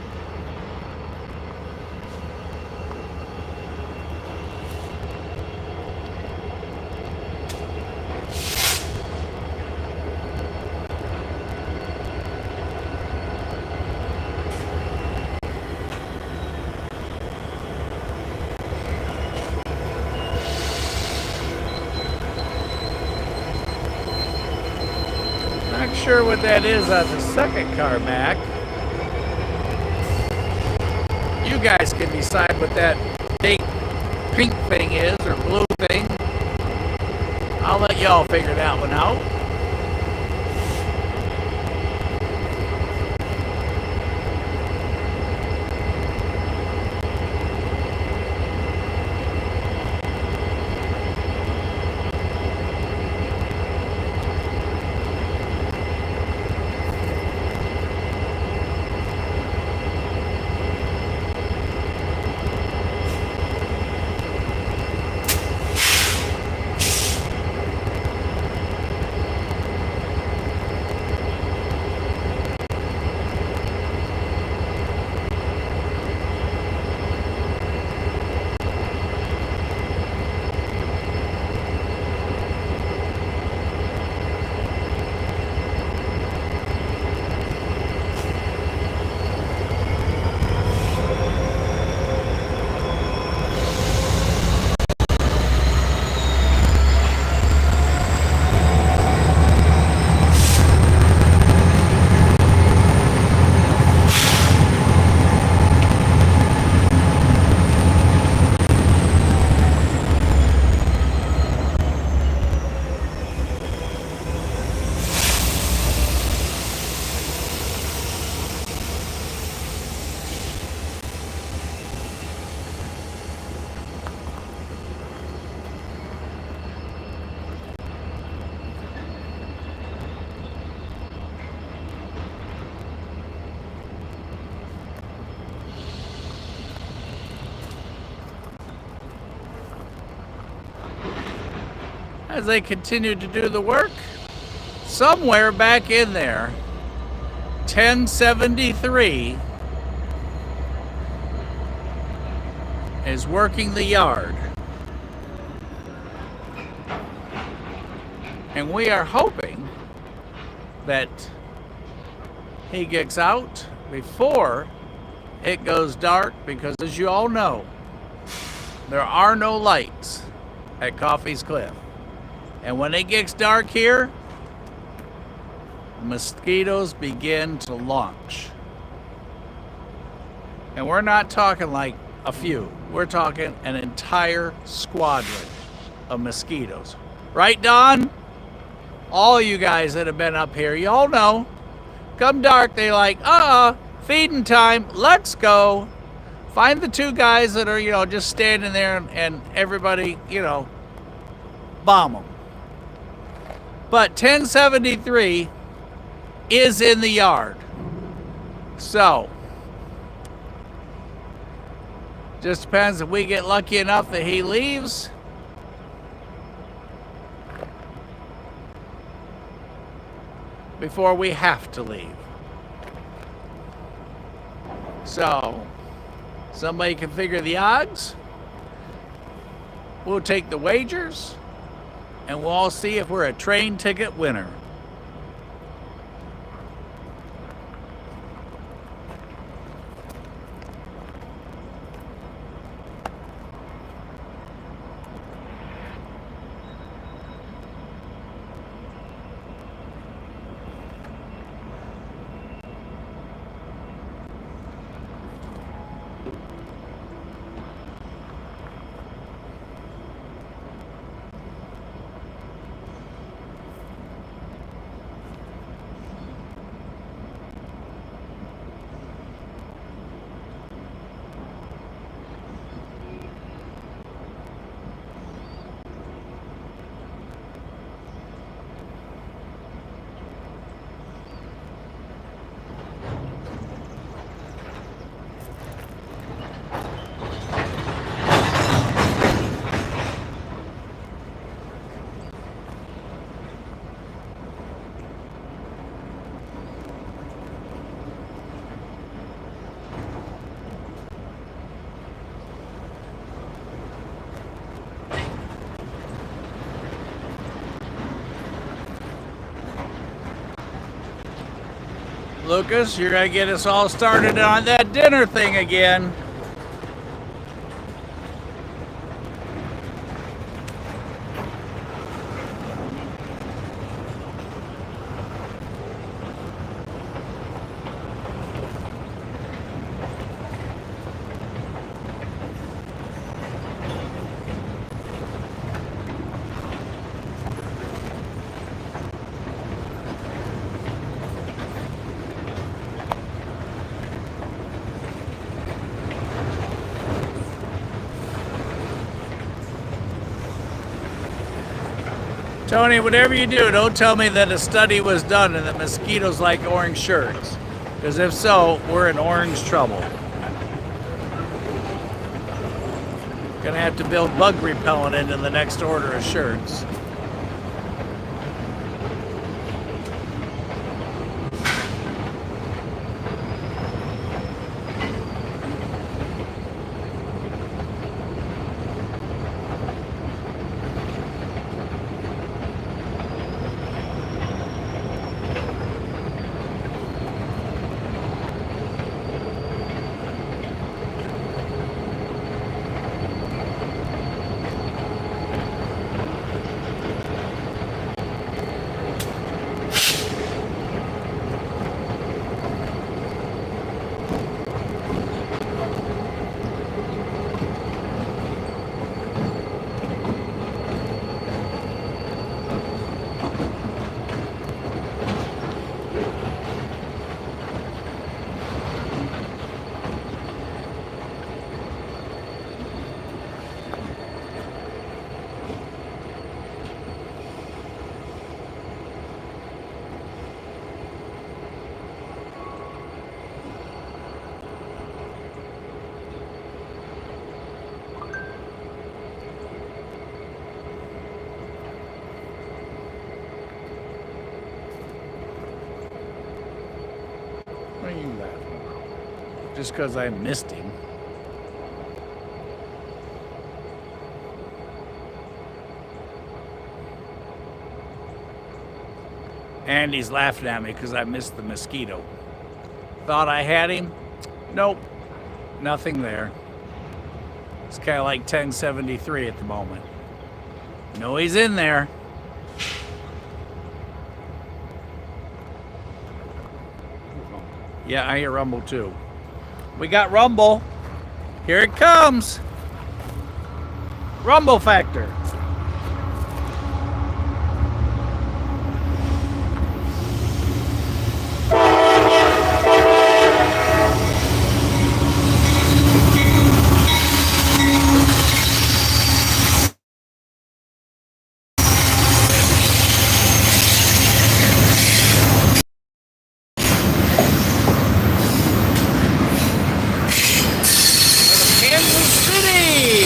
Not sure what that is on the second car back. You guys can decide what that big pink thing is or blue thing. I'll let y'all figure that one out. as they continue to do the work, somewhere back in there, 1073 is working the yard. And we are hoping that he gets out before it goes dark, because as you all know, there are no lights at Coffey's Cliff. And when it gets dark here, mosquitoes begin to launch. And we're not talking like a few. We're talking an entire squadron of mosquitoes. Right, Don? All you guys that have been up here, you all know, come dark, they like, feeding time, let's go. Find the two guys that are, just standing there and everybody, bomb them. But 1073 is in the yard. So, just depends if we get lucky enough that he leaves. Before we have to leave. So, somebody can figure the odds. We'll take the wagers, and we'll all see if we're a train ticket winner. Lucas, you're gonna get us all started on that dinner thing again. Tony, whatever you do, don't tell me that a study was done and that mosquitoes like orange shirts. Because if so, we're in orange trouble. Gonna have to build bug repellent into the next order of shirts. just because I missed him. And he's laughing at me because I missed the mosquito. Thought I had him. Nope. Nothing there. It's kind of like 1073 at the moment. No, he's in there. Yeah, I hear rumble too. We got rumble. Here it comes. Rumble factor. Kansas City.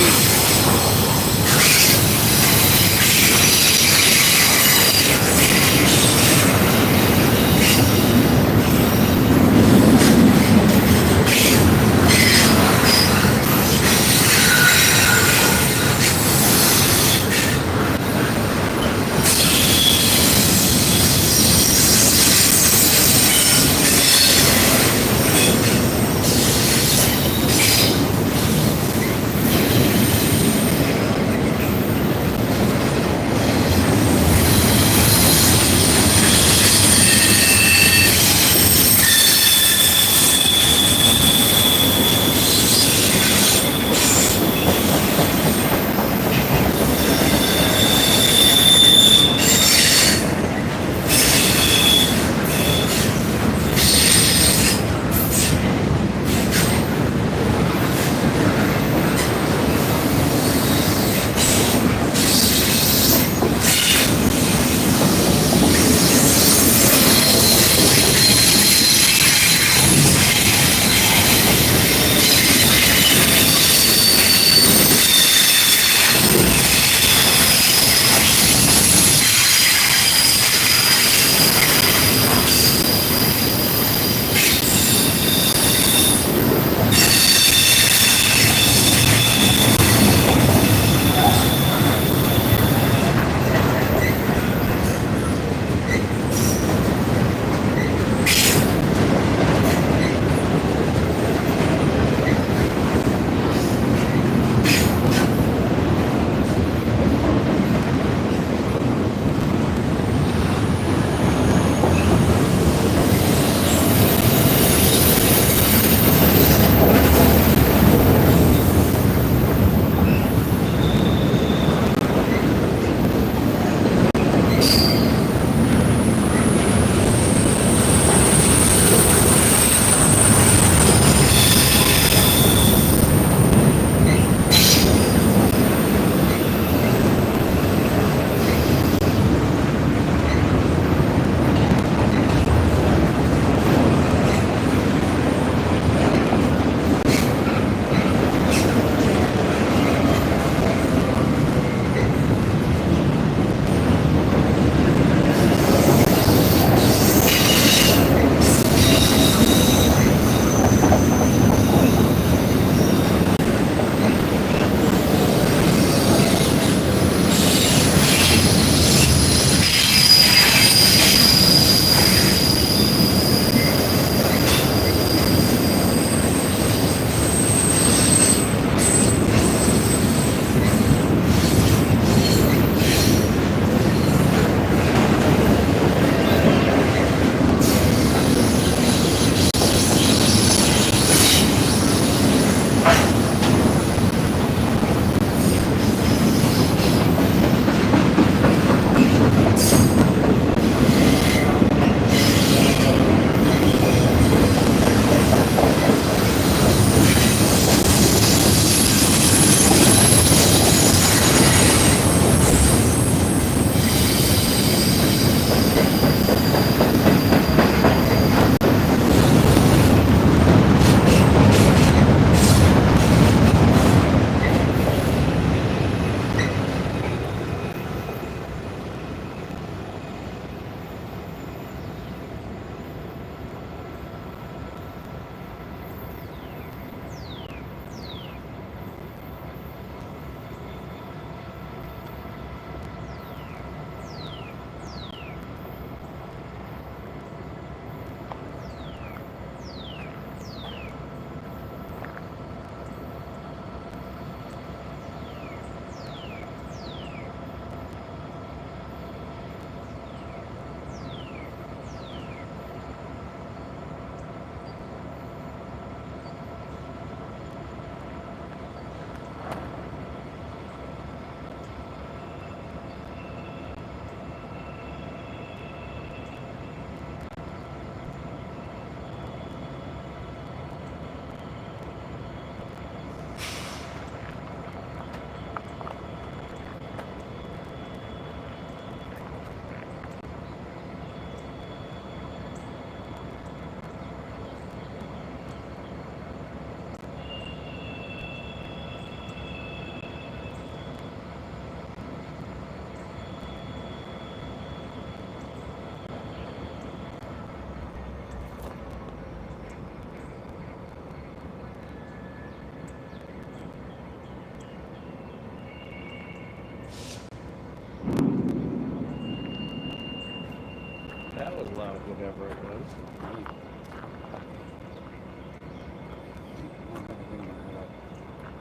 That was loud, whatever it was.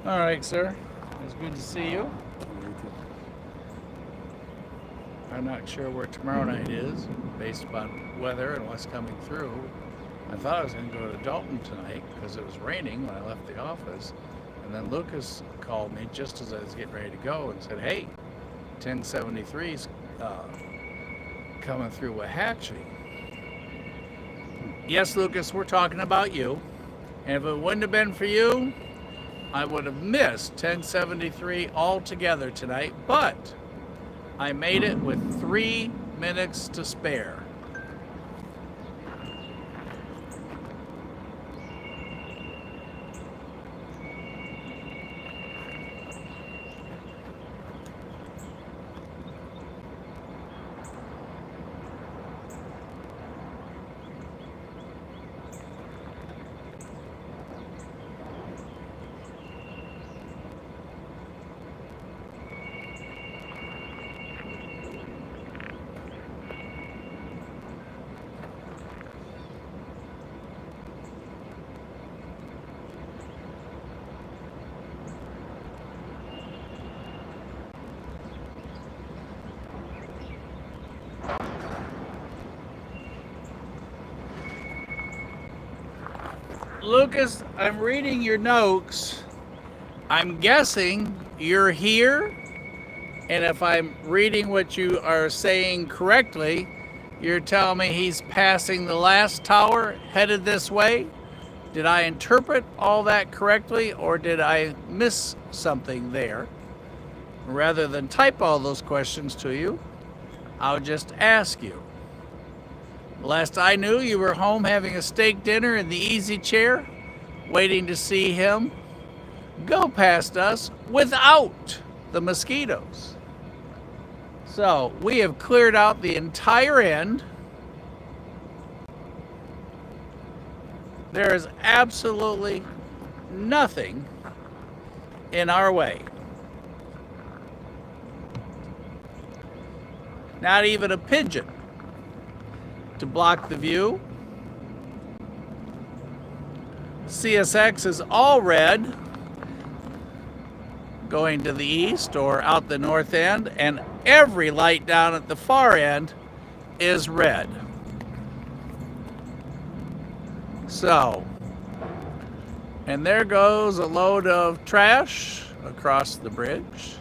All right, sir. It's good to see you. I'm not sure where tomorrow night is, based upon weather and what's coming through. I thought I was going to go to Dalton tonight because it was raining when I left the office. And then Lucas called me just as I was getting ready to go and said, hey, 1073's coming through Waxahachie. Yes, Lucas, we're talking about you. And if it wouldn't have been for you, I would have missed 1073 altogether tonight. But I made it with 3 minutes to spare. Lucas, I'm reading your notes. I'm guessing you're here, and if I'm reading what you are saying correctly, you're telling me he's passing the last tower, headed this way. Did I interpret all that correctly, or did I miss something there? Rather than type all those questions to you, I'll just ask you. Last I knew, you were home having a steak dinner in the easy chair, waiting to see him go past us without the mosquitoes. So we have cleared out the entire end. There is absolutely nothing in our way. Not even a pigeon to block the view. CSX is all red going to the east or out the north end, and every light down at the far end is red. So, and there goes a load of trash across the bridge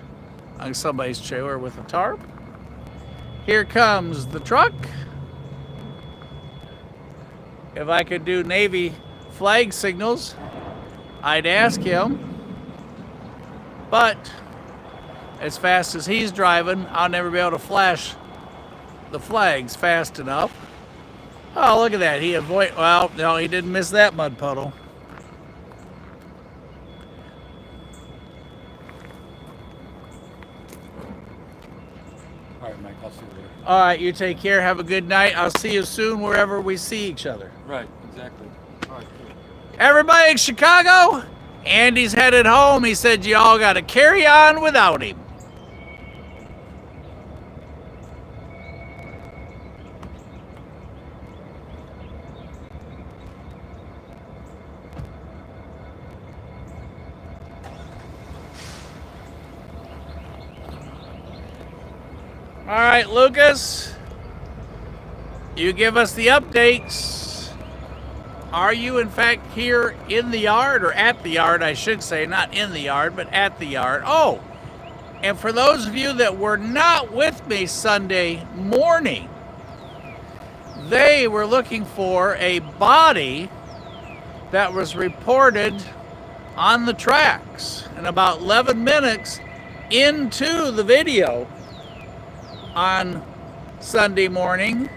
on somebody's trailer with a tarp. Here comes the truck. If I could do Navy flag signals, I'd ask him. But as fast as he's driving, I'll never be able to flash the flags fast enough. Oh, look at that. He avoided, well, no, he didn't miss that mud puddle. All right, Mike, I'll see you later. All right, you take care. Have a good night. I'll see you soon wherever we see each other. Right, exactly. All right, cool. Everybody in Chicago, Andy's headed home. He said you all got to carry on without him. All right, Lucas, you give us the updates. Are you in fact here in the yard, or at the yard, I should say, not in the yard, but at the yard? Oh, and for those of you that were not with me Sunday morning, they were looking for a body that was reported on the tracks. And about 11 minutes into the video on Sunday morning,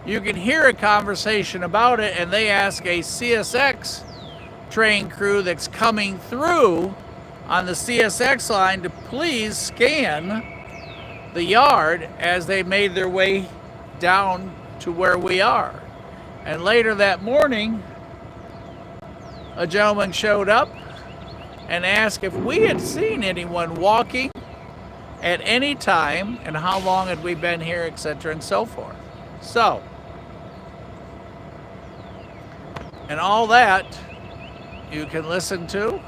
you can hear a conversation about it, and they ask a CSX train crew that's coming through on the CSX line to please scan the yard as they made their way down to where we are. And later that morning, a gentleman showed up and asked if we had seen anyone walking at any time and how long had we been here, etc. and so forth. So, and all that you can listen to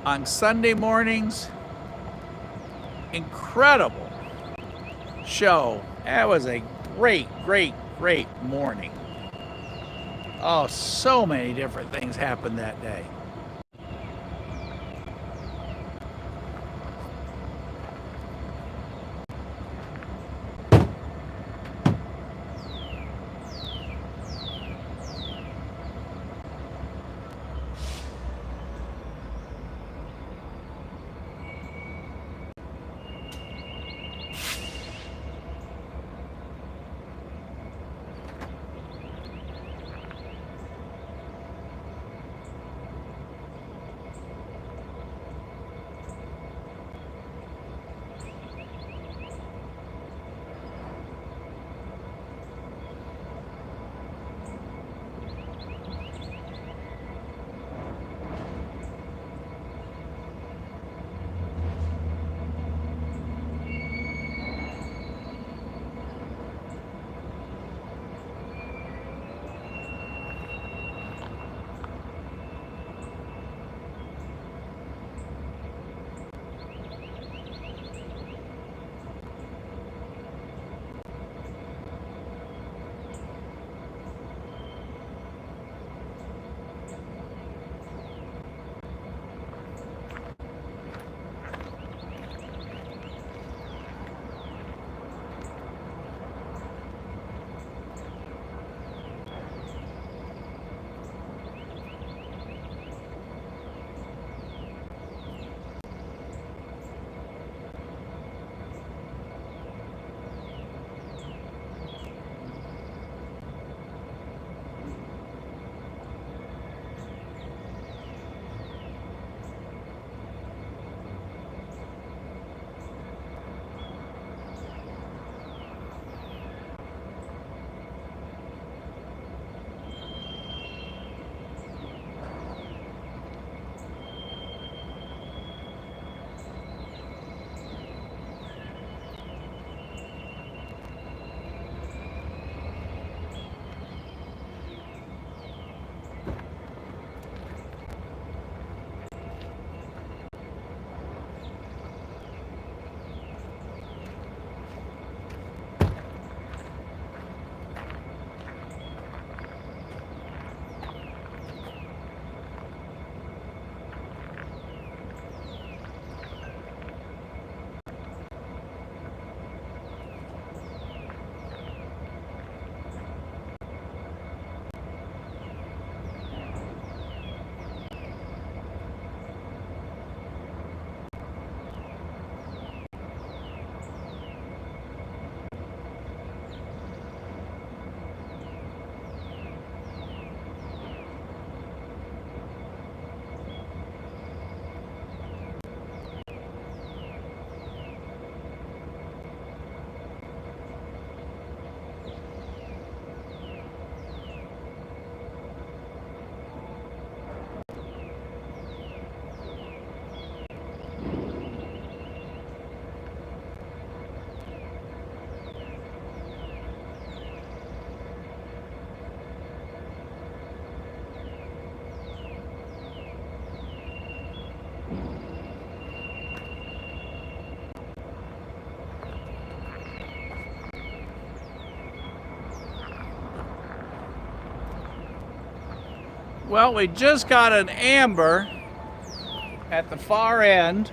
on Sunday mornings. Incredible show. That was a great morning. Oh, so many different things happened that day. Well, we just got an amber at the far end.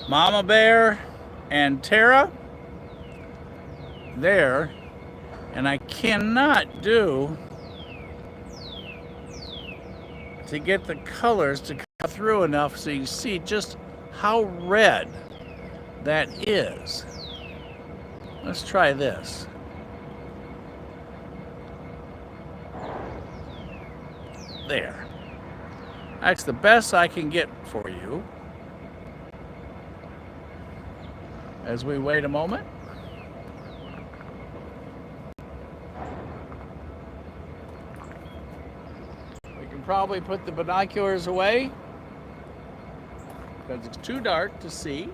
Mama Bear and Tara there, and I cannot do to get the colors to come through enough so you see just how red that is. Let's try this. There. That's the best I can get for you. As we wait a moment. We can probably put the binoculars away because it's too dark to see.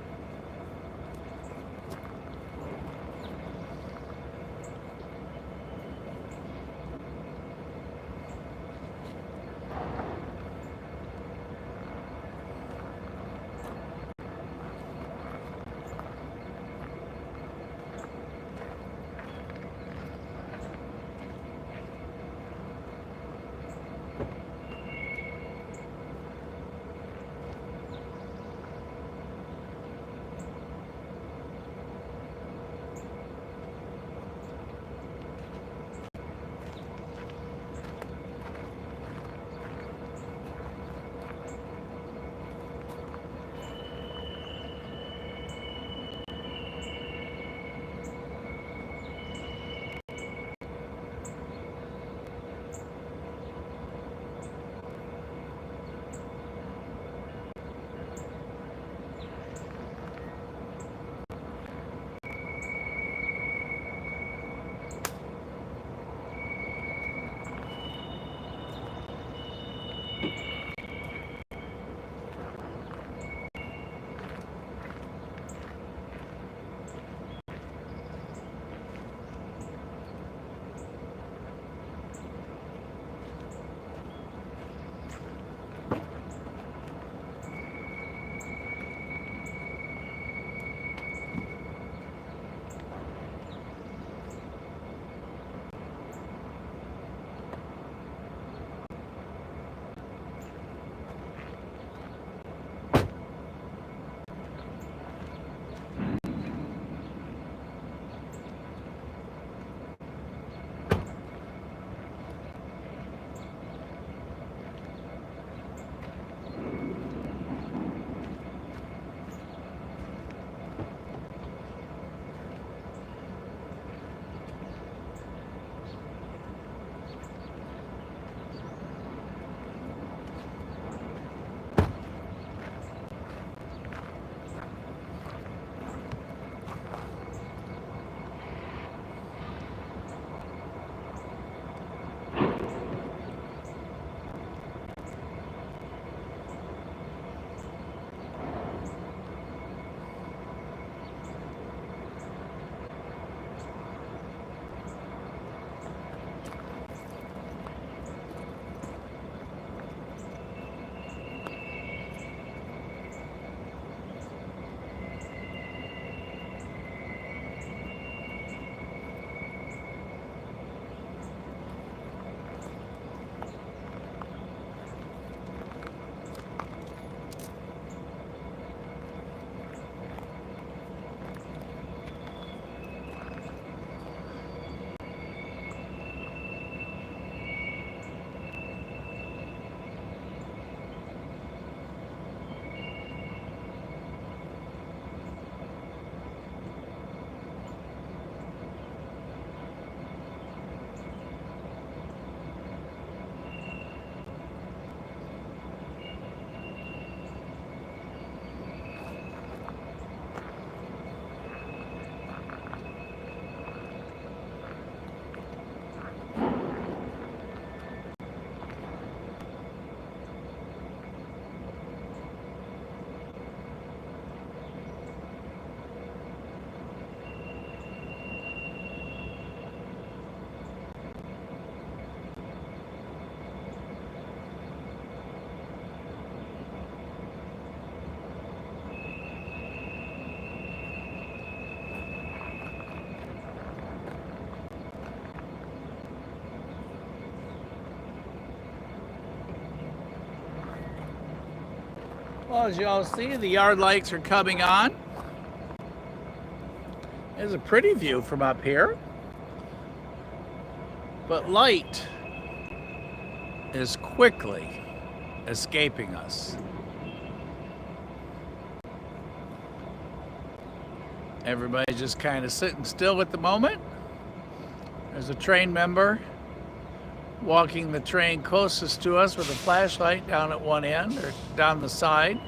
Well, as you all see, the yard lights are coming on. There's a pretty view from up here. But light is quickly escaping us. Everybody's just kind of sitting still at the moment. There's a train member walking the train closest to us with a flashlight down at one end or down the side.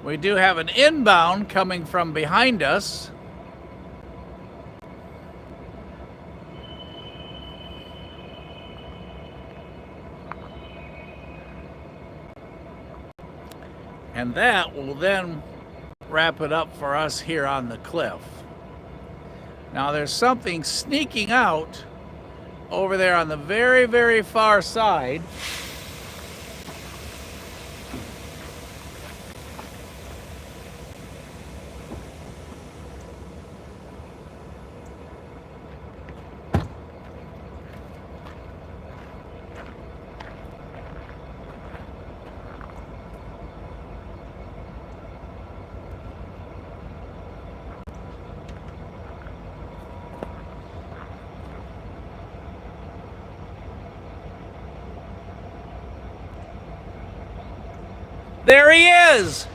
We do have an inbound coming from behind us. And that will then wrap it up for us here on the cliff. Now there's something sneaking out over there on the very, very far side. There he is!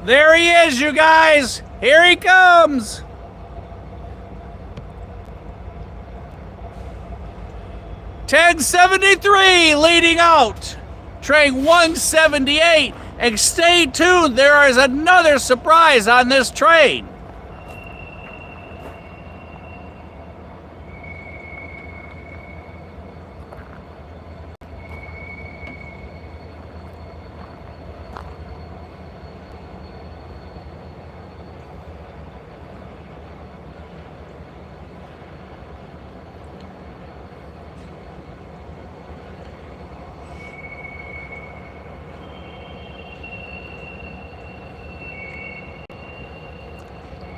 There he is, you guys! Here he comes! NS1073 leading out. Train 178. And stay tuned, there is another surprise on this train.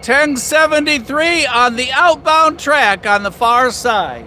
NS1073 on the outbound track on the far side.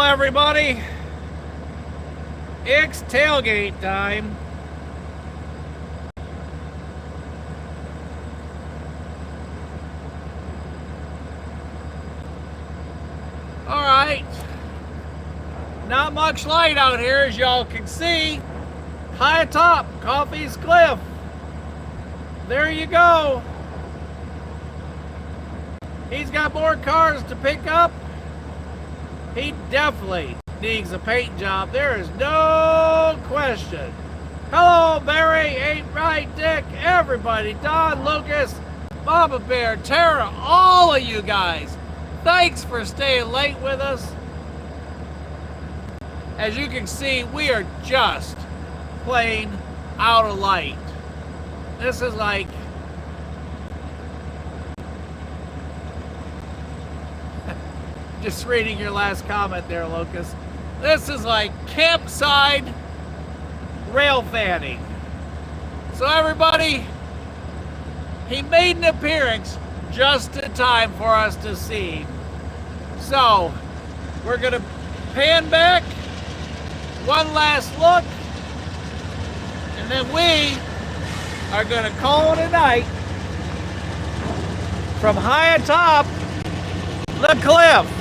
everybody. It's tailgate time. All right. Not much light out here, as y'all can see. High atop Coffey's cliff. There you go. He's got more cars to pick up. He definitely needs a paint job. There is no question. Hello, Barry, Ain't Right, Dick, everybody, Don, Lucas, Mama Bear, Tara, all of you guys. Thanks for staying late with us. As you can see, we are just plain out of light. This is like just reading your last comment there, Lucas. This is like campsite rail fanning. So everybody, he made an appearance just in time for us to see. So we're gonna pan back, one last look, and then we are gonna call it a night from high atop the cliff.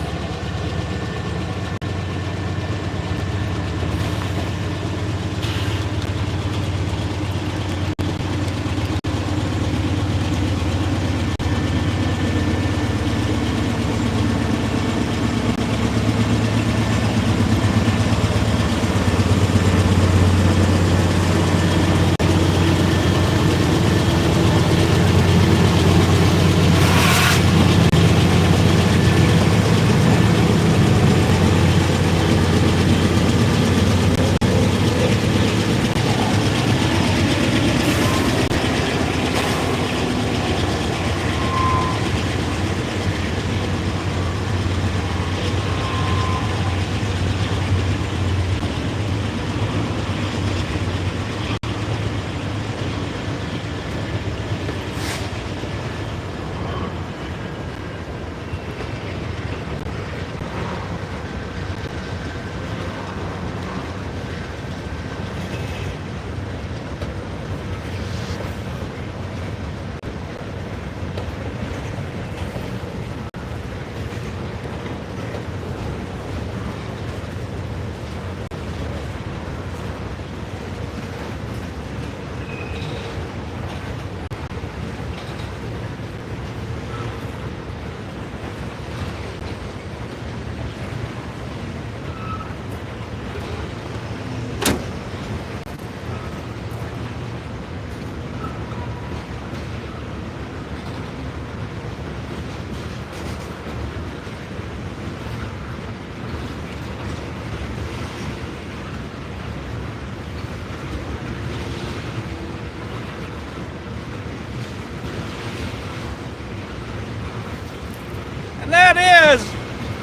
And that is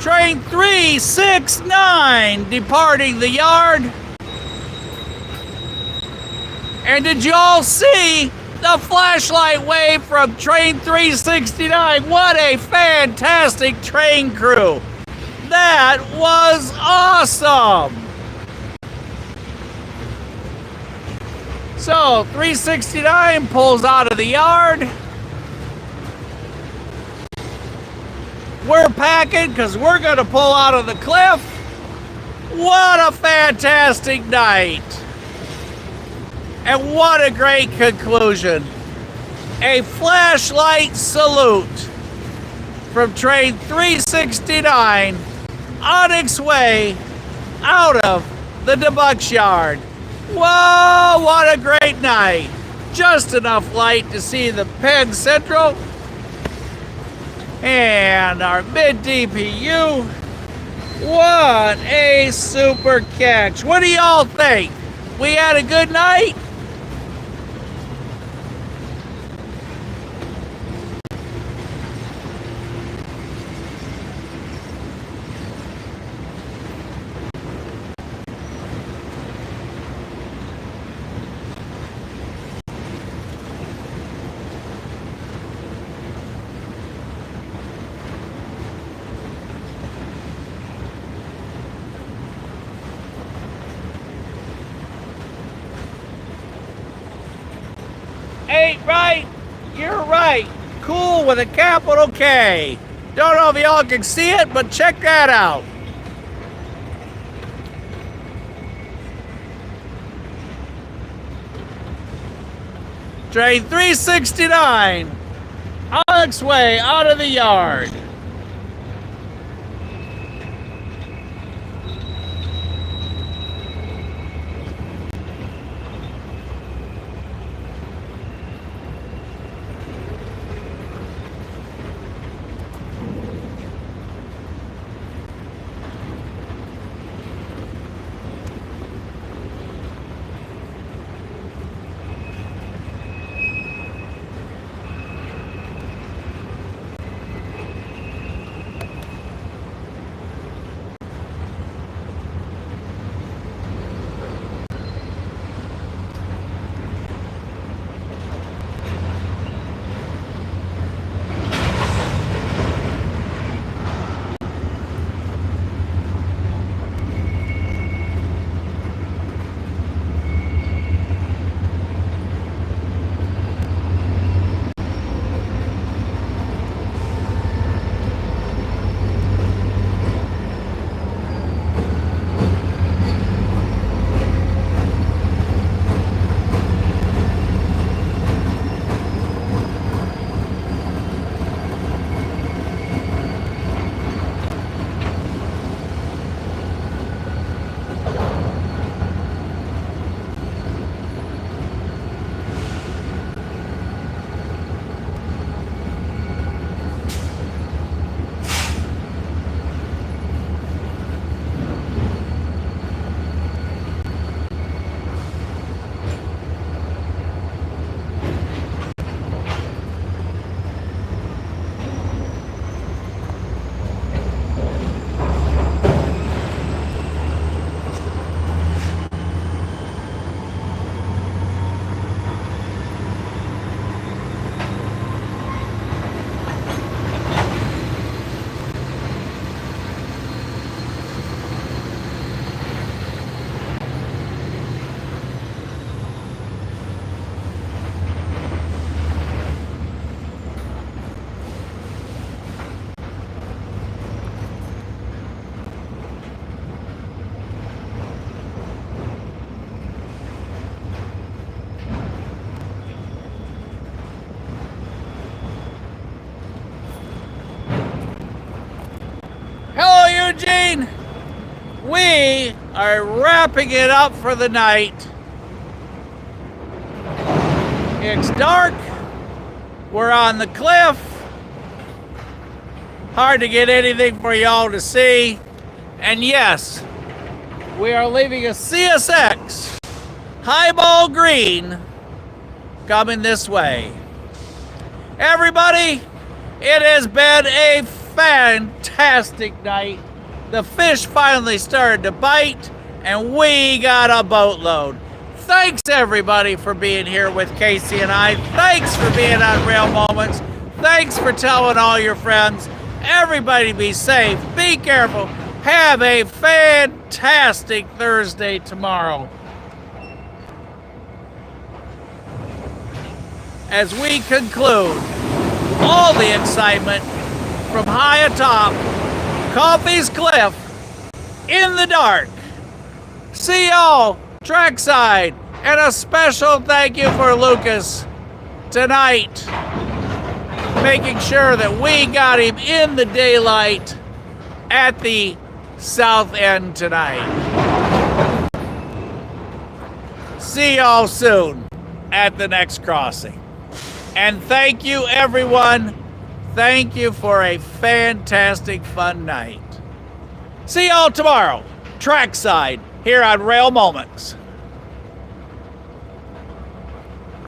train 369 departing the yard. And did you all see the flashlight wave from train 369? What a fantastic train crew. That was awesome. So 369 pulls out of the yard. We're packing because we're going to pull out of the cliff. What a fantastic night. And what a great conclusion. A flashlight salute from train 369 on its way out of the debunk's yard. Whoa, what a great night. Just enough light to see the Penn Central and our mid-DPU. What a super catch. What do y'all think? We had a good night? Right? You're right. Cool with a capital K. Don't know if y'all can see it, but check that out. Train 369 on its way out of the yard. Hello, Eugene. We are wrapping it up for the night. It's dark. We're on the cliff. Hard to get anything for y'all to see. And yes, we are leaving a CSX highball green coming this way. Everybody, it has been a fantastic night. The fish finally started to bite, and we got a boatload. Thanks everybody for being here with Casey and I. Thanks for being on Rail Moments. Thanks for telling all your friends. Everybody be safe, be careful. Have a fantastic Thursday tomorrow. As we conclude all the excitement from high atop Coffey's Cliff in the dark. See y'all trackside, and a special thank you for Lucas tonight, making sure that we got him in the daylight at the south end tonight. See y'all soon at the next crossing. And thank you, everyone. Thank you for a fantastic, fun night. See y'all tomorrow, trackside, here on Rail Moments.